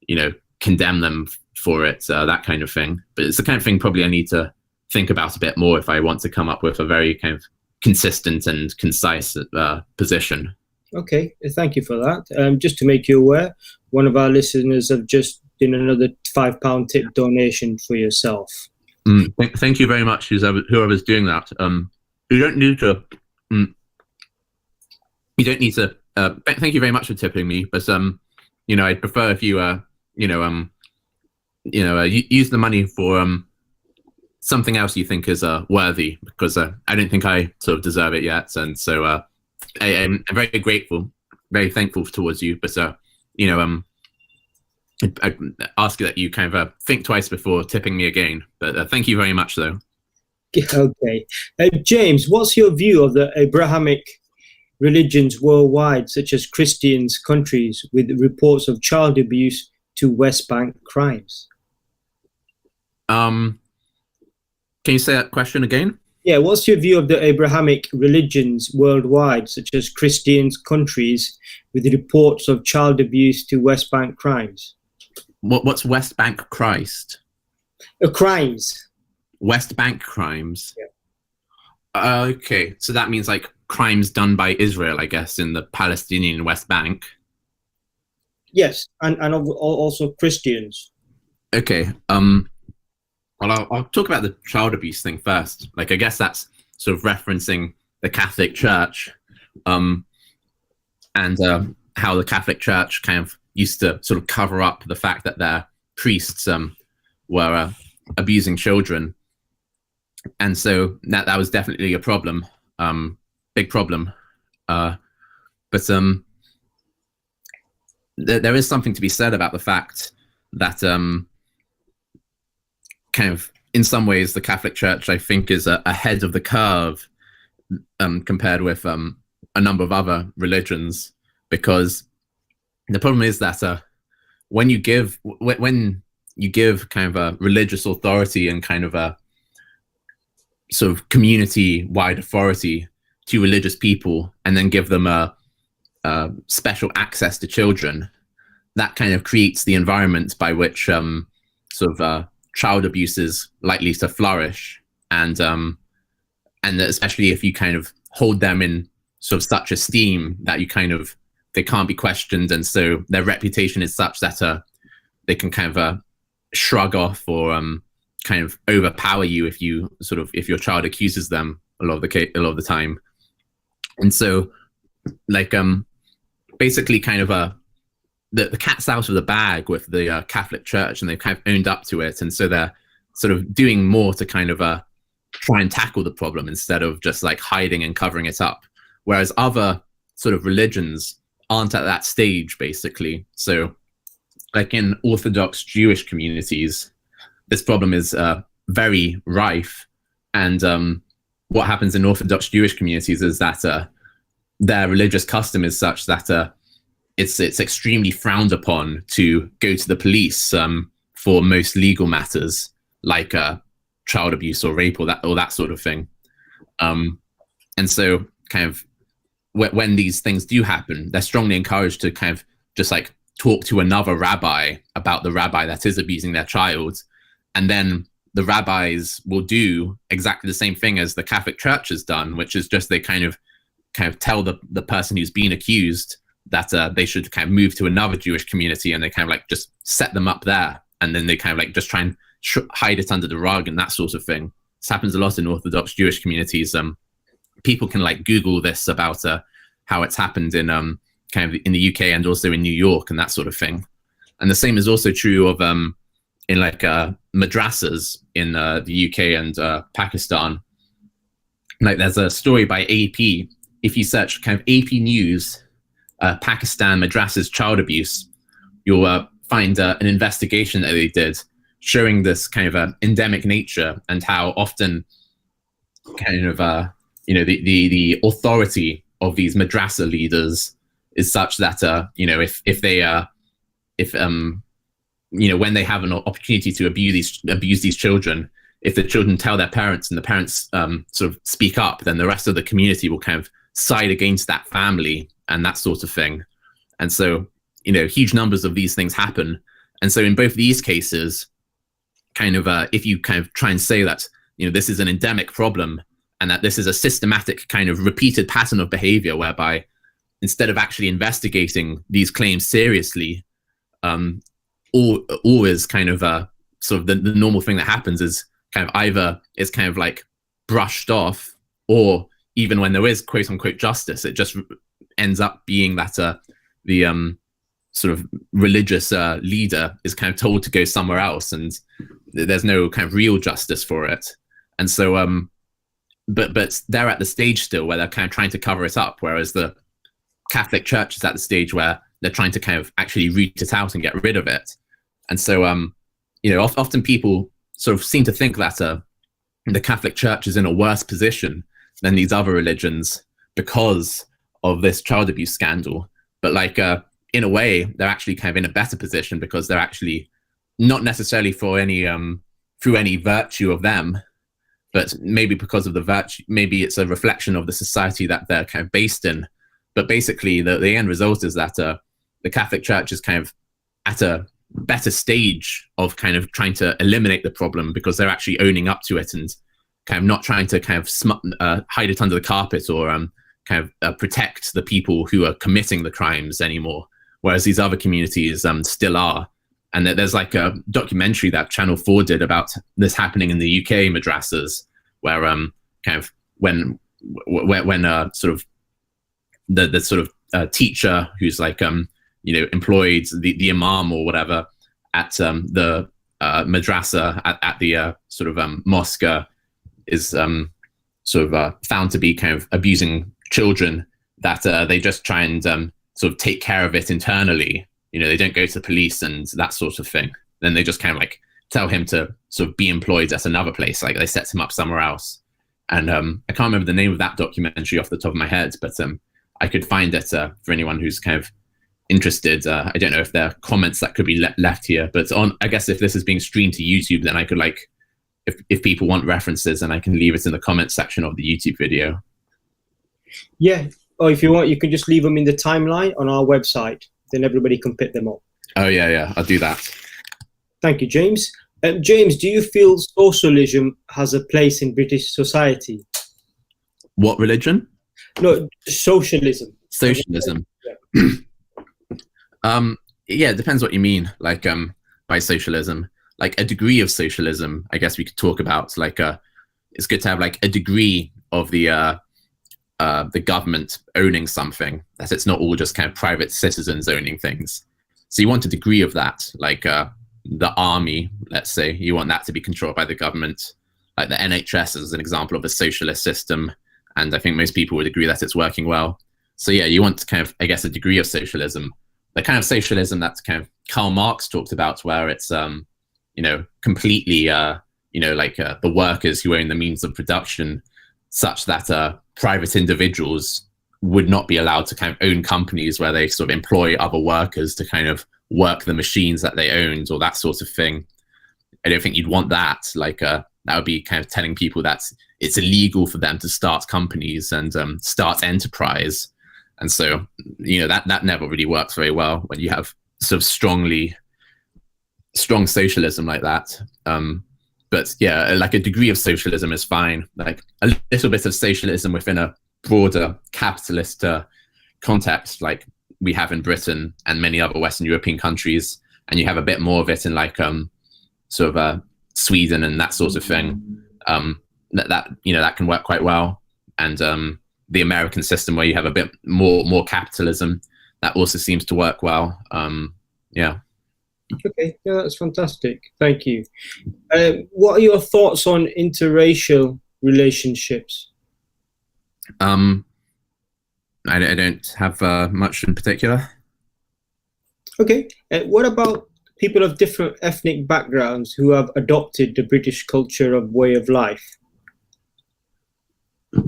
you know, condemn them for it, that kind of thing. But it's the kind of thing probably I need to think about a bit more if I want to come up with a very kind of consistent and concise position. Okay, thank you for that. Just to make you aware, one of our listeners have just done another £5 tip donation for yourself. Thank you very much, whoever's doing that. You don't need to. You don't need to. Thank you very much for tipping me, but you know, I'd prefer if you use the money for something else you think is worthy, because I don't think I sort of deserve it yet, and so I'm very grateful, very thankful towards you, but you know, I ask that you kind of think twice before tipping me again. But thank you very much, though. Okay, James, what's your view of the Abrahamic religions worldwide, such as Christians countries, with reports of child abuse to West Bank crimes? Can you say that question again? Yeah, what's your view of the Abrahamic religions worldwide, such as Christians countries, with reports of child abuse to West Bank crimes? What's West Bank Christ? Crimes. West Bank crimes? Yeah. Okay, so that means like crimes done by Israel, I guess, in the Palestinian West Bank. Yes, and also Christians. Okay, well, I'll talk about the child abuse thing first. Like, I guess that's sort of referencing the Catholic Church, and how the Catholic Church kind of used to sort of cover up the fact that their priests were abusing children, and so that was definitely a problem, big problem. But there is something to be said about the fact that kind of in some ways the Catholic Church, I think, is ahead of the curve compared with a number of other religions, because the problem is that when you give kind of a religious authority and kind of a sort of community-wide authority to religious people, and then give them a special access to children, that kind of creates the environment by which sort of child abuse is likely to flourish, and especially if you kind of hold them in sort of such esteem that you kind of, they can't be questioned, and so their reputation is such that they can kind of shrug off or kind of overpower you if your child accuses them a lot of the time. And so, like, basically kind of the cat's out of the bag with the Catholic Church, and they've kind of owned up to it, and so they're sort of doing more to kind of try and tackle the problem instead of just like hiding and covering it up, whereas other sort of religions aren't at that stage, basically. So like in Orthodox Jewish communities, this problem is very rife, and what happens in Orthodox Jewish communities is that their religious custom is such that it's extremely frowned upon to go to the police for most legal matters, like child abuse or rape or that sort of thing. And so kind of when these things do happen, they're strongly encouraged to kind of just like talk to another rabbi about the rabbi that is abusing their child, and then the rabbis will do exactly the same thing as the Catholic Church has done, which is just they kind of tell the person who's been accused that they should kind of move to another Jewish community, and they kind of like just set them up there, and then they kind of like just try and hide it under the rug and that sort of thing. this happens a lot in Orthodox Jewish communities. People can like Google this about how it's happened in kind of in the UK and also in New York and that sort of thing. And the same is also true of in like madrasas in the UK and Pakistan. Like there's a story by AP. If you search kind of AP News, Pakistan madrasas child abuse, you'll find an investigation that they did showing this kind of endemic nature and how often kind of the authority of these madrasa leaders is such that you know, if they you know, when they have an opportunity to abuse these children, if the children tell their parents and the parents sort of speak up, then the rest of the community will kind of side against that family and that sort of thing. And so, you know, huge numbers of these things happen. And so in both these cases, kind of if you kind of try and say that, you know, this is an endemic problem and that this is a systematic kind of repeated pattern of behavior whereby instead of actually investigating these claims seriously, always kind of sort of the normal thing that happens is kind of either it's kind of like brushed off, or even when there is quote unquote justice, it just ends up being that the sort of religious leader is kind of told to go somewhere else, and there's no kind of real justice for it. And so, but they're at the stage still where they're kind of trying to cover it up, whereas the Catholic Church is at the stage where they're trying to kind of actually root it out and get rid of it. And so, you know, often people sort of seem to think that the Catholic Church is in a worse position than these other religions because of this child abuse scandal. But like, in a way, they're actually kind of in a better position because they're actually not necessarily for any through any virtue of them, but maybe because of the virtue, maybe it's a reflection of the society that they're kind of based in. But basically, the end result is that the Catholic Church is kind of at a better stage of kind of trying to eliminate the problem because they're actually owning up to it and kind of not trying to kind of hide it under the carpet or kind of protect the people who are committing the crimes anymore, whereas these other communities still are. And there's like a documentary that Channel 4 did about this happening in the UK madrasas, where kind of when sort of the sort of teacher who's like you know, employed the imam or whatever at the madrasa at the sort of mosque is sort of found to be kind of abusing children, that they just try and sort of take care of it internally. You know, they don't go to the police and that sort of thing. Then they just kind of like tell him to sort of be employed at another place. Like they set him up somewhere else. And I can't remember the name of that documentary off the top of my head, but I could find it for anyone who's kind of interested. I don't know if there are comments that could be left here, but I guess if this is being streamed to YouTube, then I could like, if people want references, then I can leave it in the comments section of the YouTube video. Yeah. Or if you want, you can just leave them in the timeline on our website. Then everybody can pick them up. Oh yeah, I'll do that. Thank you, James. James, do you feel socialism has a place in British society? What religion? No, socialism. Socialism. Yeah. Yeah, it depends what you mean. Like by socialism, like a degree of socialism, I guess we could talk about. Like it's good to have like a degree of the government owning something, that it's not all just kind of private citizens owning things. So you want a degree of that, like the army, let's say, you want that to be controlled by the government. Like the NHS is an example of a socialist system, and I think most people would agree that it's working well. So yeah, you want kind of, I guess, a degree of socialism. The kind of socialism that kind of Karl Marx talked about, where it's you know, completely you know, like the workers who own the means of production, such that private individuals would not be allowed to kind of own companies where they sort of employ other workers to kind of work the machines that they owned or that sort of thing. I don't think you'd want that. Like that would be kind of telling people that it's illegal for them to start companies and start enterprise. And so, you know, that never really works very well when you have sort of strong socialism like that. But yeah, like a degree of socialism is fine. Like a little bit of socialism within a broader capitalist context, like we have in Britain and many other Western European countries, and you have a bit more of it in like sort of Sweden and that sort of thing. that that can work quite well. And the American system, where you have a bit more capitalism, that also seems to work well. Yeah. Okay, yeah, that's fantastic. Thank you. What are your thoughts on interracial relationships? I don't have much in particular. Okay, what about people of different ethnic backgrounds who have adopted the British culture of way of life?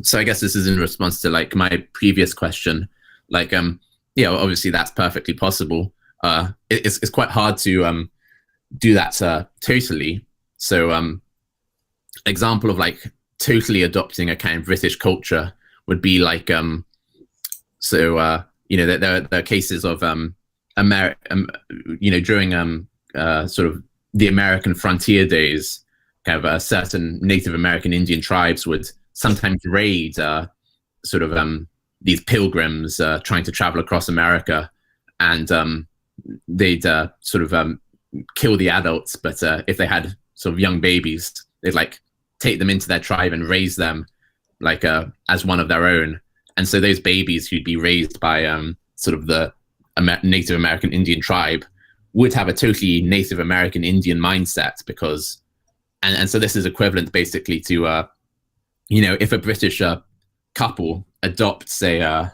So I guess this is in response to like my previous question. Like, yeah, obviously that's perfectly possible. It's quite hard to do that totally. So, example of like totally adopting a kind of British culture would be like, there are cases of during sort of the American frontier days, kind of certain Native American Indian tribes would sometimes raid these pilgrims trying to travel across America, and they'd kill the adults, but if they had sort of young babies, they'd like take them into their tribe and raise them like as one of their own. And so those babies who'd be raised by sort of the Native American Indian tribe would have a totally Native American Indian mindset, because and so this is equivalent basically to if a British couple adopts a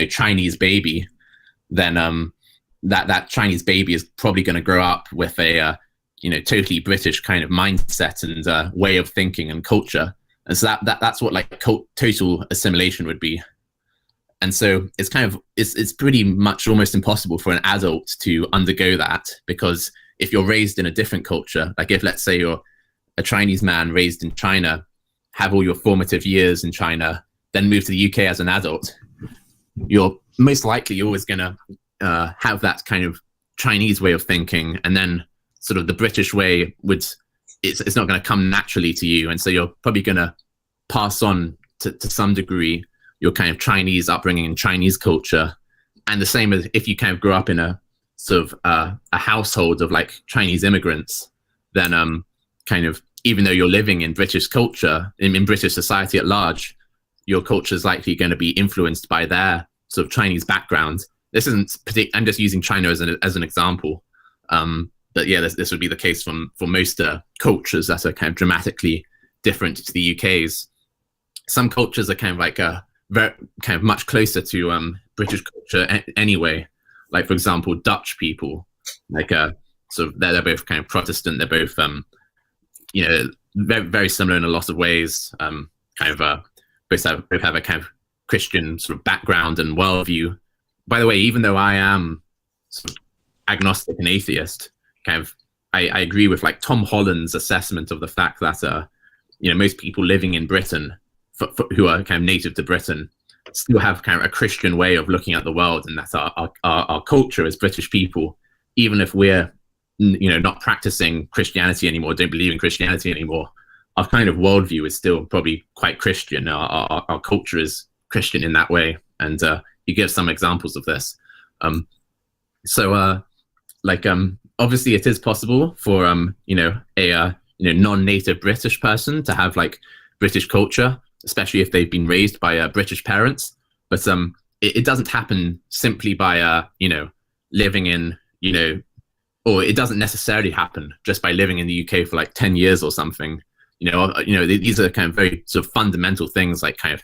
Chinese baby, then that Chinese baby is probably going to grow up with a totally British kind of mindset and way of thinking and culture. And so that's what like total assimilation would be. And so it's pretty much almost impossible for an adult to undergo that, because if you're raised in a different culture, like if let's say you're a Chinese man raised in China, have all your formative years in China, then move to the UK as an adult, you're most likely always going to have that kind of Chinese way of thinking, and then sort of the British way it's not going to come naturally to you, and so you're probably going to pass on to some degree your kind of Chinese upbringing and Chinese culture. And the same as if you kind of grew up in a sort of a household of like Chinese immigrants, then kind of even though you're living in British culture, in British society at large, your culture is likely going to be influenced by their sort of Chinese background. This isn't I'm just using China as an example. But yeah, this would be the case for most cultures that are kind of dramatically different to the UK's. Some cultures are kind of like very kind of much closer to British culture anyway. Like for example, Dutch people, like sort of they're both kind of Protestant. They're both very, very similar in a lot of ways. Both have a kind of Christian sort of background and worldview. By the way, even though I am sort of agnostic and atheist, kind of I agree with like Tom Holland's assessment of the fact that most people living in Britain who are kind of native to Britain still have kind of a Christian way of looking at the world, and that our culture as British people, even if we're not practicing Christianity anymore, don't believe in Christianity anymore, our kind of worldview is still probably quite Christian. Our culture is Christian in that way, and you give some examples of this. Obviously it is possible for a non-native British person to have like British culture, especially if they've been raised by British parents. But it doesn't happen simply by living in or it doesn't necessarily happen just by living in the UK for like 10 years or something. These are kind of very sort of fundamental things, like kind of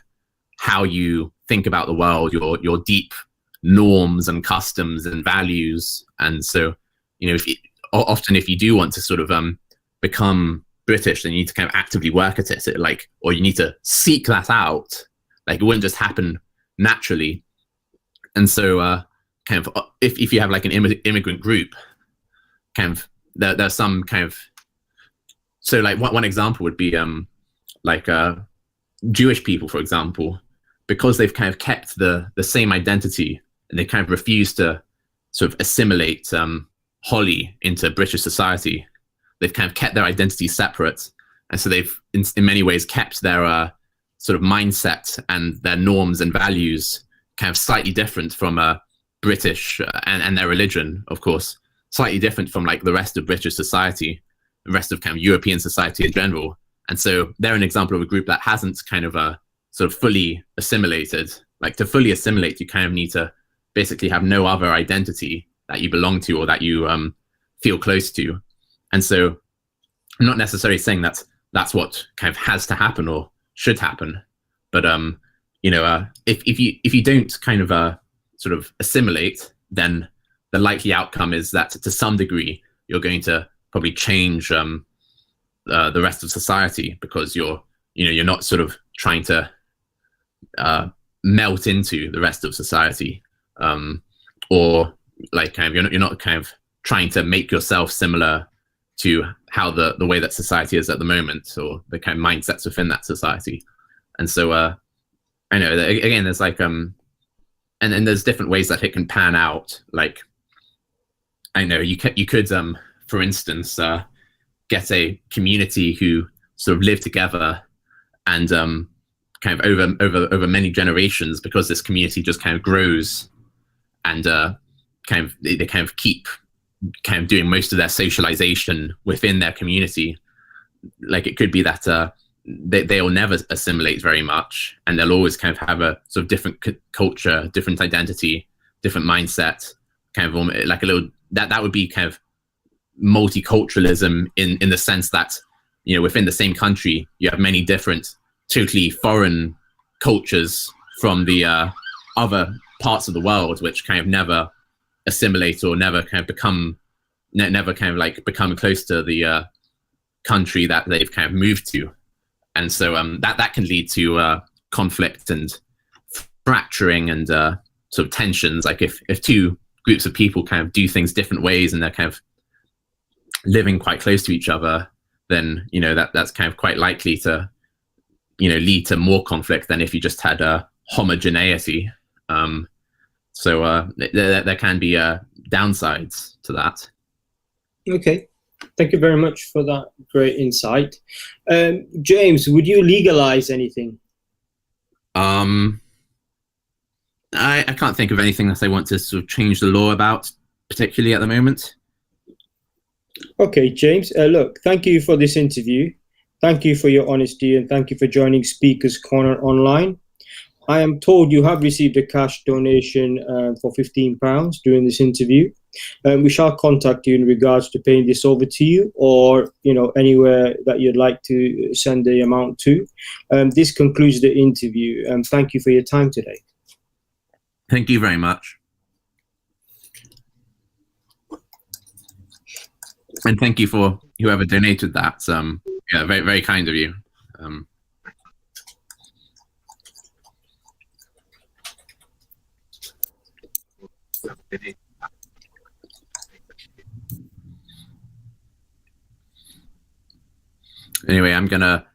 how you think about the world, your deep norms and customs and values. And so, often if you do want to sort of become British, then you need to kind of actively work at it, or you need to seek that out. Like it wouldn't just happen naturally. And so, kind of, if you have like an immigrant group, kind of there's some kind of, so like one example would be Jewish people, for example, because they've kind of kept the same identity and they kind of refuse to sort of assimilate wholly into British society. They've kind of kept their identity separate, and so they've in many ways kept their sort of mindset and their norms and values kind of slightly different from British and their religion, of course, slightly different from like the rest of British society, the rest of kind of European society in general. And so they're an example of a group that hasn't kind of sort of fully assimilated. Like, to fully assimilate, you kind of need to basically have no other identity that you belong to or that you feel close to. And so I'm not necessarily saying that that's what kind of has to happen or should happen, but if you don't kind of sort of assimilate, then the likely outcome is that to some degree you're going to probably change the rest of society, because you're not sort of trying to melt into the rest of society, or like kind of you're not kind of trying to make yourself similar to how the way that society is at the moment, or the kind of mindsets within that society. And so I know that, again, there's like and there's different ways that it can pan out. Like, I know you could for instance get a community who sort of live together and kind of over many generations, because this community just kind of grows, and they kind of keep kind of doing most of their socialization within their community. Like, it could be that they'll never assimilate very much, and they'll always kind of have a sort of different culture, different identity, different mindset, kind of like a little, that would be kind of multiculturalism in the sense that, within the same country, you have many different, totally foreign cultures from the other parts of the world, which kind of never assimilate or never kind of become close to the country that they've kind of moved to. And so that can lead to conflict and fracturing and sort of tensions. Like, if two groups of people kind of do things different ways and they're kind of living quite close to each other, then that's kind of quite likely to lead to more conflict than if you just had a homogeneity. So there can be downsides to that. Okay. Thank you very much for that great insight. James, would you legalize anything? I can't think of anything that I want to sort of change the law about, particularly at the moment. Okay, James, look, thank you for this interview. Thank you for your honesty, and thank you for joining Speakers Corner Online. I am told you have received a cash donation for £15 during this interview. We shall contact you in regards to paying this over to you, or anywhere that you'd like to send the amount to. This concludes the interview. Thank you for your time today. Thank you very much. And thank you for whoever donated that. Yeah, very, very kind of you. Anyway, I'm gonna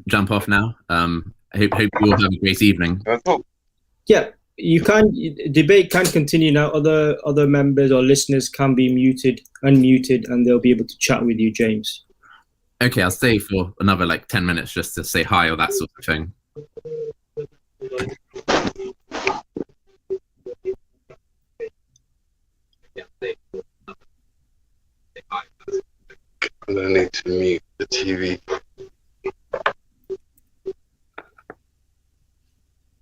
jump off now. I hope you all have a great evening. Yeah, debate can continue now. Other members or listeners can be unmuted, and they'll be able to chat with you, James. Okay, I'll stay for another like 10 minutes just to say hi or that sort of thing. I need to mute the TV.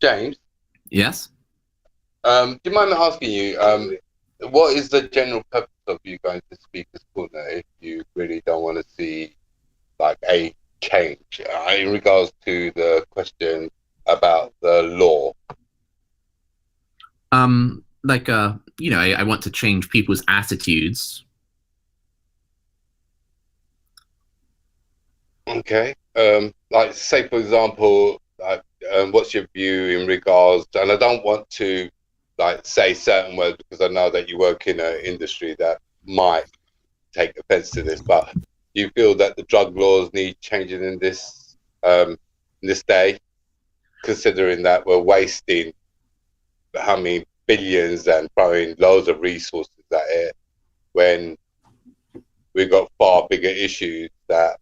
James? Yes? Do you mind me asking you, what is the general purpose of you going to Speakers Corner if you really don't want to see like a change in regards to the question about the law? I want to change people's attitudes. Okay. Like, say for example, like, what's your view in regards, and I don't want to like say certain words because I know that you work in an industry that might take offense to this, but do you feel that the drug laws need changing in this day, considering that we're wasting how many billions and throwing loads of resources at it when we've got far bigger issues that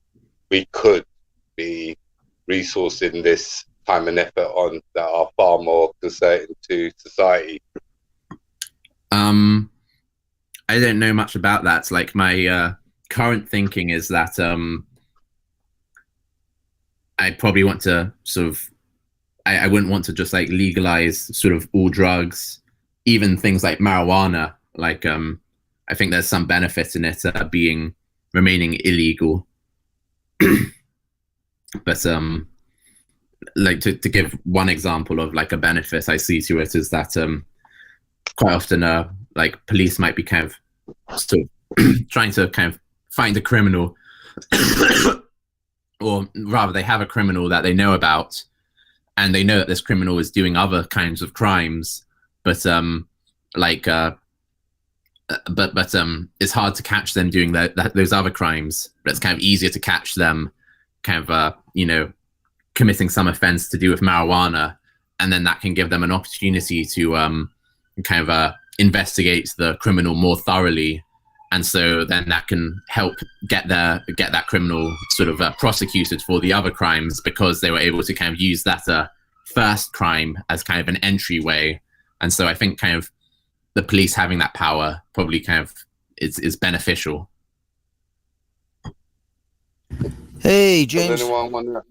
we could be resourcing this time and effort on that are far more concerning to society? I don't know much about that. Like, my current thinking is that I probably want to sort of, I wouldn't want to just like legalize sort of all drugs, even things like marijuana. Like, I think there's some benefit in it remaining illegal. But like to give one example of like a benefit I see to it is that quite often like police might be kind of sort of trying to kind of find a criminal, or rather they have a criminal that they know about, and they know that this criminal is doing other kinds of crimes, but it's hard to catch them doing those other crimes, but it's kind of easier to catch them kind of committing some offense to do with marijuana, and then that can give them an opportunity to kind of investigate the criminal more thoroughly, and so then that can help get that criminal sort of prosecuted for the other crimes, because they were able to kind of use that first crime as kind of an entryway. And so I think kind of the police having that power probably kind of is beneficial. Hey, James. Does anyone want to...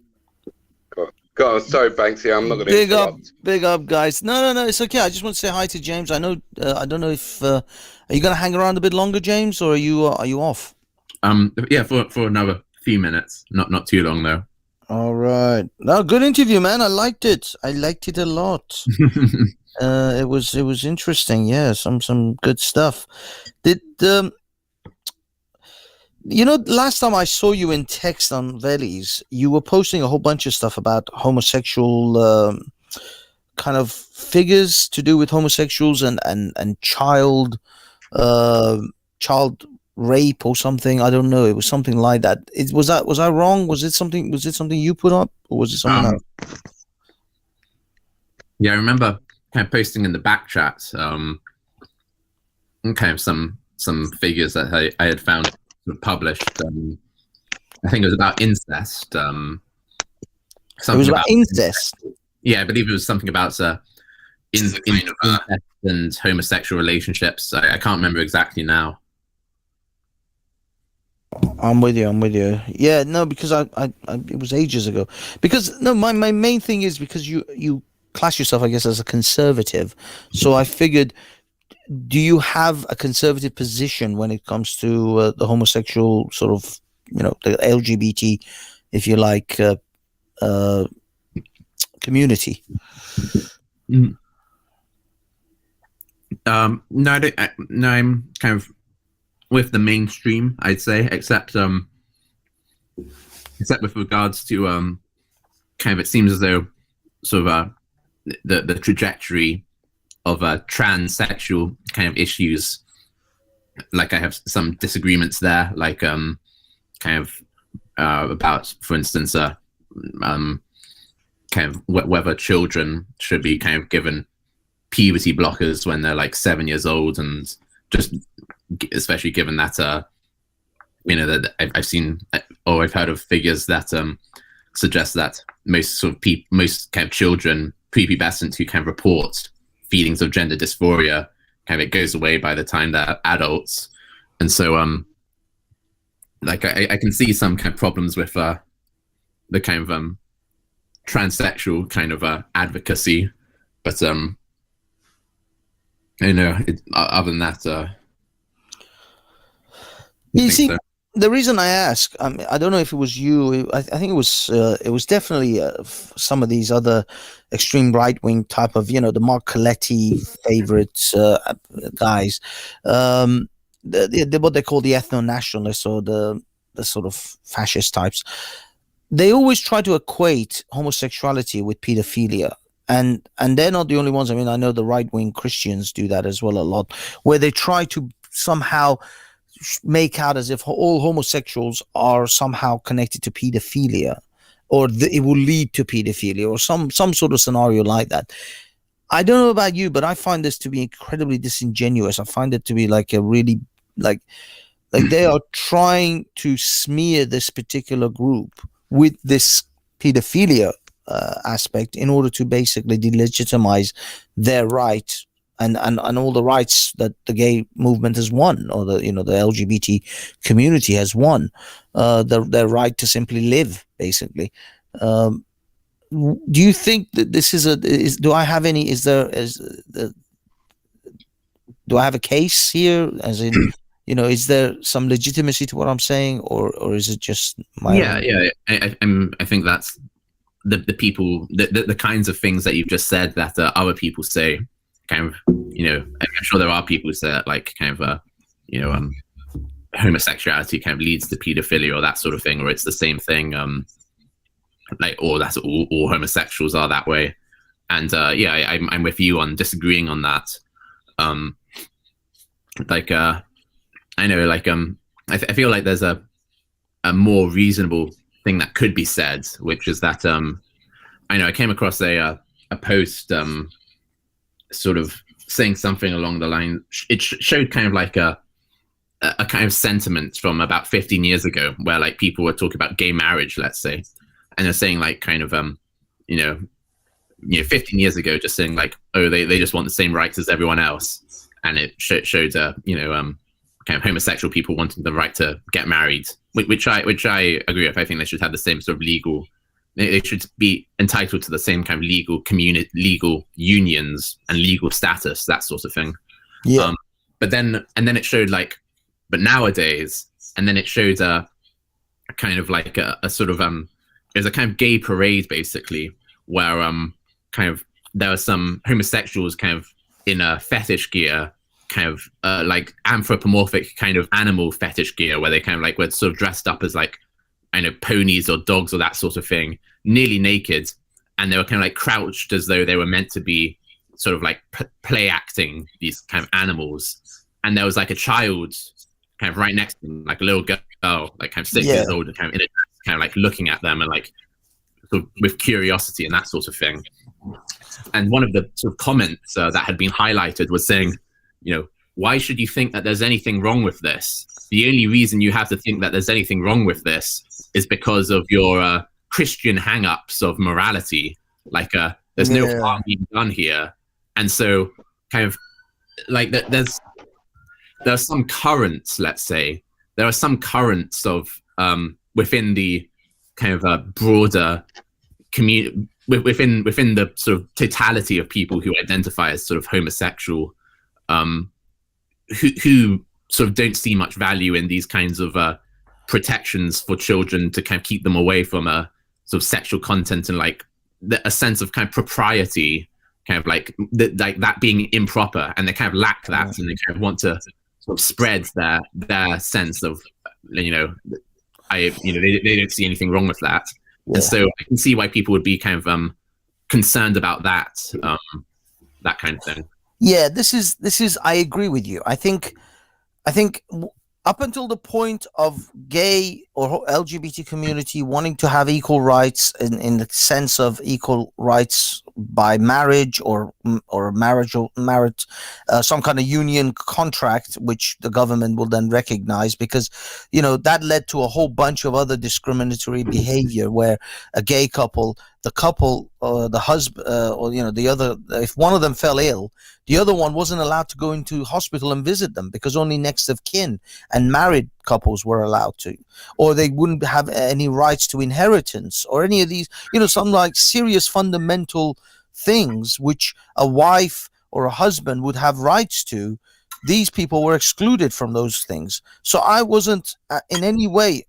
Go on, sorry, Banksy, I'm not going to interrupt. Big up, guys. No, it's okay. I just want to say hi to James. I know. I don't know if are you going to hang around a bit longer, James, or are you off? Yeah, for another few minutes, not too long though. All right. No, good interview, man. I liked it. I liked it a lot. It was interesting. Yeah, some good stuff. Did last time I saw you in text on Velis, you were posting a whole bunch of stuff about homosexual kind of figures to do with homosexuals and child rape or something. I don't know. It was something like that. Was I wrong? Was it something you put up, or was it someone else? Yeah, I remember kind of posting in the back chat kind of some figures that I had found published. I think it was about incest. It was about incest. Yeah, I believe it was something about incest and homosexual relationships. I can't remember exactly now. I'm with you. Yeah, no, because I it was ages ago. Because no, my main thing is because you class yourself, I guess, as a conservative. So I figured, do you have a conservative position when it comes to the homosexual sort of, the LGBT, if you like, community? No, I'm kind of with the mainstream, I'd say, except with regards to kind of, it seems as though sort of the trajectory of transsexual kind of issues, like I have some disagreements there, like kind of about, for instance, kind of whether children should be kind of given puberty blockers when they're like 7 years old, and just especially given that that I've seen, or I've heard of figures that suggest that most kind of children prepubescent who kind of report feelings of gender dysphoria, kind of it goes away by the time they're adults. And so like I can see some kind of problems with the kind of transsexual kind of advocacy, but other than that, you see, so. The reason I ask, I don't know if it was you. I think it was definitely some of these other extreme right wing type of, the Mark Coletti favorites guys, what they call the ethno nationalists, or the sort of fascist types. They always try to equate homosexuality with pedophilia. And they're not the only ones. I mean, I know the right wing Christians do that as well a lot, where they try to somehow make out as if all homosexuals are somehow connected to pedophilia, or it will lead to pedophilia, or some sort of scenario like that. I don't know about you, but I find this to be incredibly disingenuous. I find it to be like a really like they are trying to smear this particular group with this pedophilia aspect in order to basically delegitimize their right and all the rights that the gay movement has won, or the LGBT community has won, their right to simply live, basically. Do you think that this is do I have any, do I have a case here, as in, is there some legitimacy to what I'm saying, or is it just my own? I think that's the people, the kinds of things that you've just said that other people say, kind of, I'm sure there are people who say that, like, kind of, homosexuality kind of leads to pedophilia or that sort of thing, or it's the same thing, like, or that's all homosexuals are that way. And I'm with you on disagreeing on that. I know, like, I feel like there's a more reasonable thing that could be said, which is that I know I came across a post sort of saying something along the line. It showed kind of like a kind of sentiment from about 15 years ago, where like people were talking about gay marriage, let's say, and they're saying like kind of 15 years ago, just saying like, oh, they just want the same rights as everyone else, and it showed kind of homosexual people wanting the right to get married, which I agree with. I think they should have the same sort of legal. They should be entitled to the same kind of legal unions and legal status, that sort of thing. Yeah. But then it showed like, but nowadays, and then it showed a kind of like a sort of there's a kind of gay parade basically, where kind of there are some homosexuals kind of in a fetish gear, kind of like anthropomorphic kind of animal fetish gear, where they kind of like were sort of dressed up as like, I know, ponies or dogs or that sort of thing, nearly naked, and they were kind of like crouched as though they were meant to be sort of like play acting these kind of animals. And there was like a child kind of right next to them, like a little girl, like kind of 6 years old, kind of in a, kind of like looking at them and like sort of with curiosity and that sort of thing. And one of the sort of comments that had been highlighted was saying, why should you think that there's anything wrong with this? The only reason you have to think that there's anything wrong with this is because of your Christian hang-ups of morality. Like, there's no harm being done here. And so kind of like there are some currents, let's say, there are some currents of within the kind of broader community, within the sort of totality of people who identify as sort of homosexual, who sort of don't see much value in these kinds of protections for children to kind of keep them away from a sort of sexual content and like a sense of kind of propriety, kind of like that being improper, and they kind of lack that, and they kind of want to sort of spread their sense of, they don't see anything wrong with that. Yeah. And so I can see why people would be kind of concerned about that, that kind of thing. Yeah, this is I agree with you. I think up until the point of gay or LGBT community wanting to have equal rights in the sense of equal rights by marriage or marriage, some kind of union contract, which the government will then recognize, because that led to a whole bunch of other discriminatory behavior where a gay couple, the husband, or the other, if one of them fell ill, the other one wasn't allowed to go into hospital and visit them, because only next of kin and married couples were allowed to, or they wouldn't have any rights to inheritance or any of these, some like serious fundamental things which a wife or a husband would have rights to. These people were excluded from those things. So I wasn't in any way,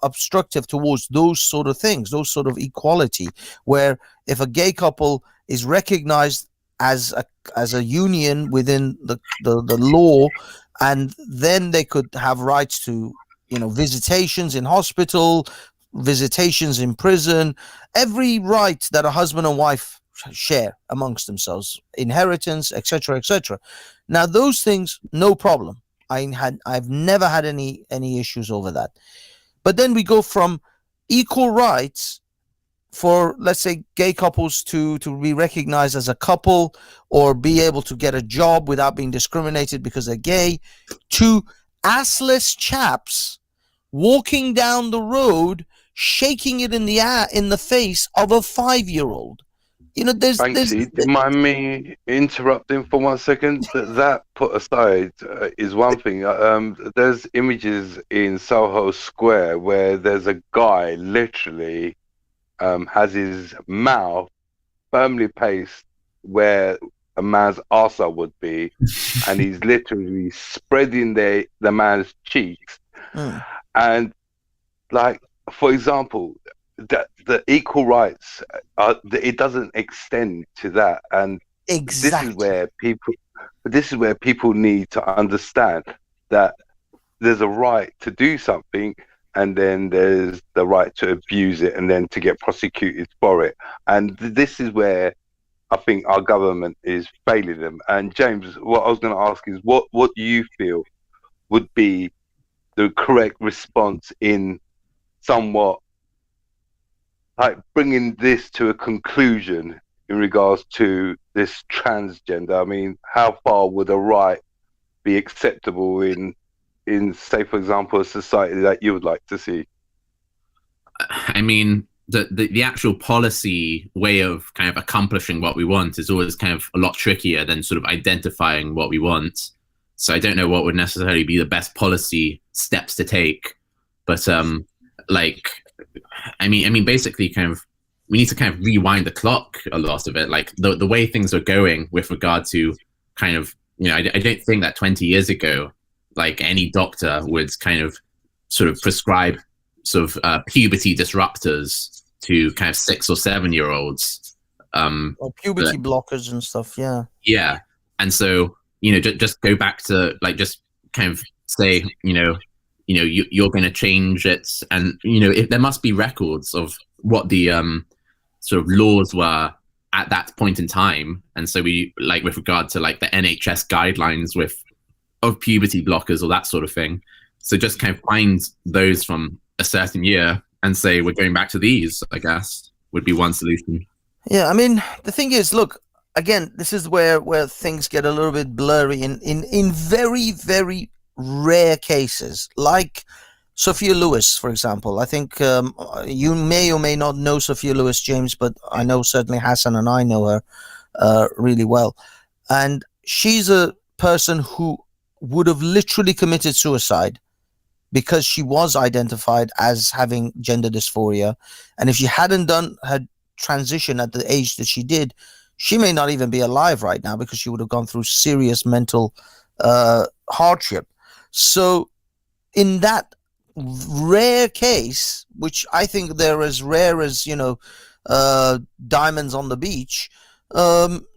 obstructive towards those sort of things, those sort of equality, where if a gay couple is recognized as a union within the law, and then they could have rights to, visitations in hospital, visitations in prison, every right that a husband and wife share amongst themselves, inheritance, etc., etc. Now those things, no problem. I've never had any issues over that. But then we go from equal rights for, let's say, gay couples to be recognized as a couple or be able to get a job without being discriminated because they're gay, to assless chaps walking down the road shaking it in the face of a 5-year-old. Banksy, do you mind me interrupting for 1 second? That put aside is one thing. There's images in Soho Square where there's a guy literally has his mouth firmly placed where a man's arsehole would be, and he's literally spreading the man's cheeks. And like, for example, the equal rights, it doesn't extend to that. And Exactly. this is where people need to understand that there's a right to do something, and then there's the right to abuse it, and then to get prosecuted for it. And this is where I think our government is failing them. And James, what I was going to ask is, what do you feel would be the correct response in somewhat like bringing this to a conclusion in regards to this transgender? I mean, how far would a right be acceptable in say, for example, a society that you would like to see? I mean, the actual policy way of kind of accomplishing what we want is always kind of a lot trickier than sort of identifying what we want. So I don't know what would necessarily be the best policy steps to take, but like, I mean, basically, kind of, we need to kind of rewind the clock a lot of it. Like the way things are going with regard to kind of, you know, I don't think that 20 years ago, like any doctor would kind of sort of prescribe sort of puberty disruptors to kind of 6 or 7 year olds, or puberty blockers and stuff. Yeah. And so, you know, just go back to like, just kind of say, you're going to change it. And, you know, if there must be records of what the sort of laws were at that point in time. And so we, like, with regard to like the NHS guidelines of puberty blockers or that sort of thing. So just kind of find those from a certain year and say, we're going back to these, I guess, would be one solution. Yeah, I mean, the thing is, look, again, this is where things get a little bit blurry in very, very rare cases, like Sophia Lewis, for example. I think you may or may not know Sophia Lewis, James, but I know certainly Hassan and I know her really well. And she's a person who would have literally committed suicide because she was identified as having gender dysphoria. And if she hadn't done her transition at the age that she did, she may not even be alive right now because she would have gone through serious mental hardship. So in that rare case, which I think they're as rare as, diamonds on the beach,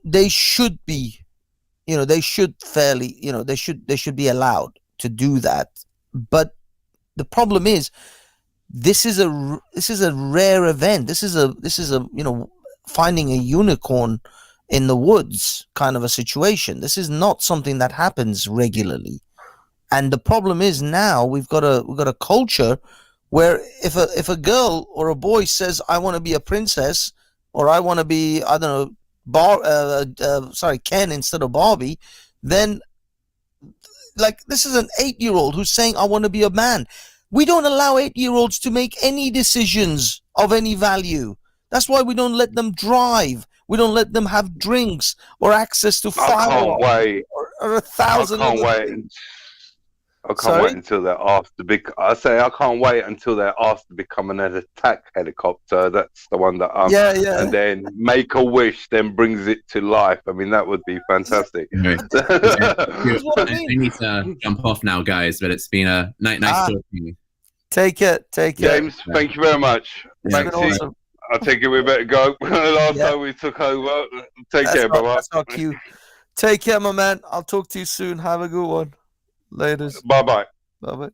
they should be, they should be allowed to do that. But the problem is, this is a rare event. This is a finding a unicorn in the woods kind of a situation. This is not something that happens regularly. And the problem is, now we've got a culture where if a girl or a boy says, I want to be a princess, or I want to be, I don't know, Ken instead of Barbie, then, like, this is an 8-year-old who's saying, I want to be a man. We don't allow 8-year-olds to make any decisions of any value. That's why we don't let them drive. We don't let them have drinks or access to firearms. I can't wait. Or 1,000 I can't wait. I can't wait until they're asked to be. I say I can't wait until they're asked to become an attack helicopter. That's the one that yeah. And then make a wish, then brings it to life. I mean, that would be fantastic. I need to jump off now, guys. But it's been a nice talking to you. Take it. James, thank you very much. Thanks. Awesome. I think we better go. Last time we took over. Take care, brother. That's not cute. Take care, my man. I'll talk to you soon. Have a good one. Later. Bye-bye. Bye-bye.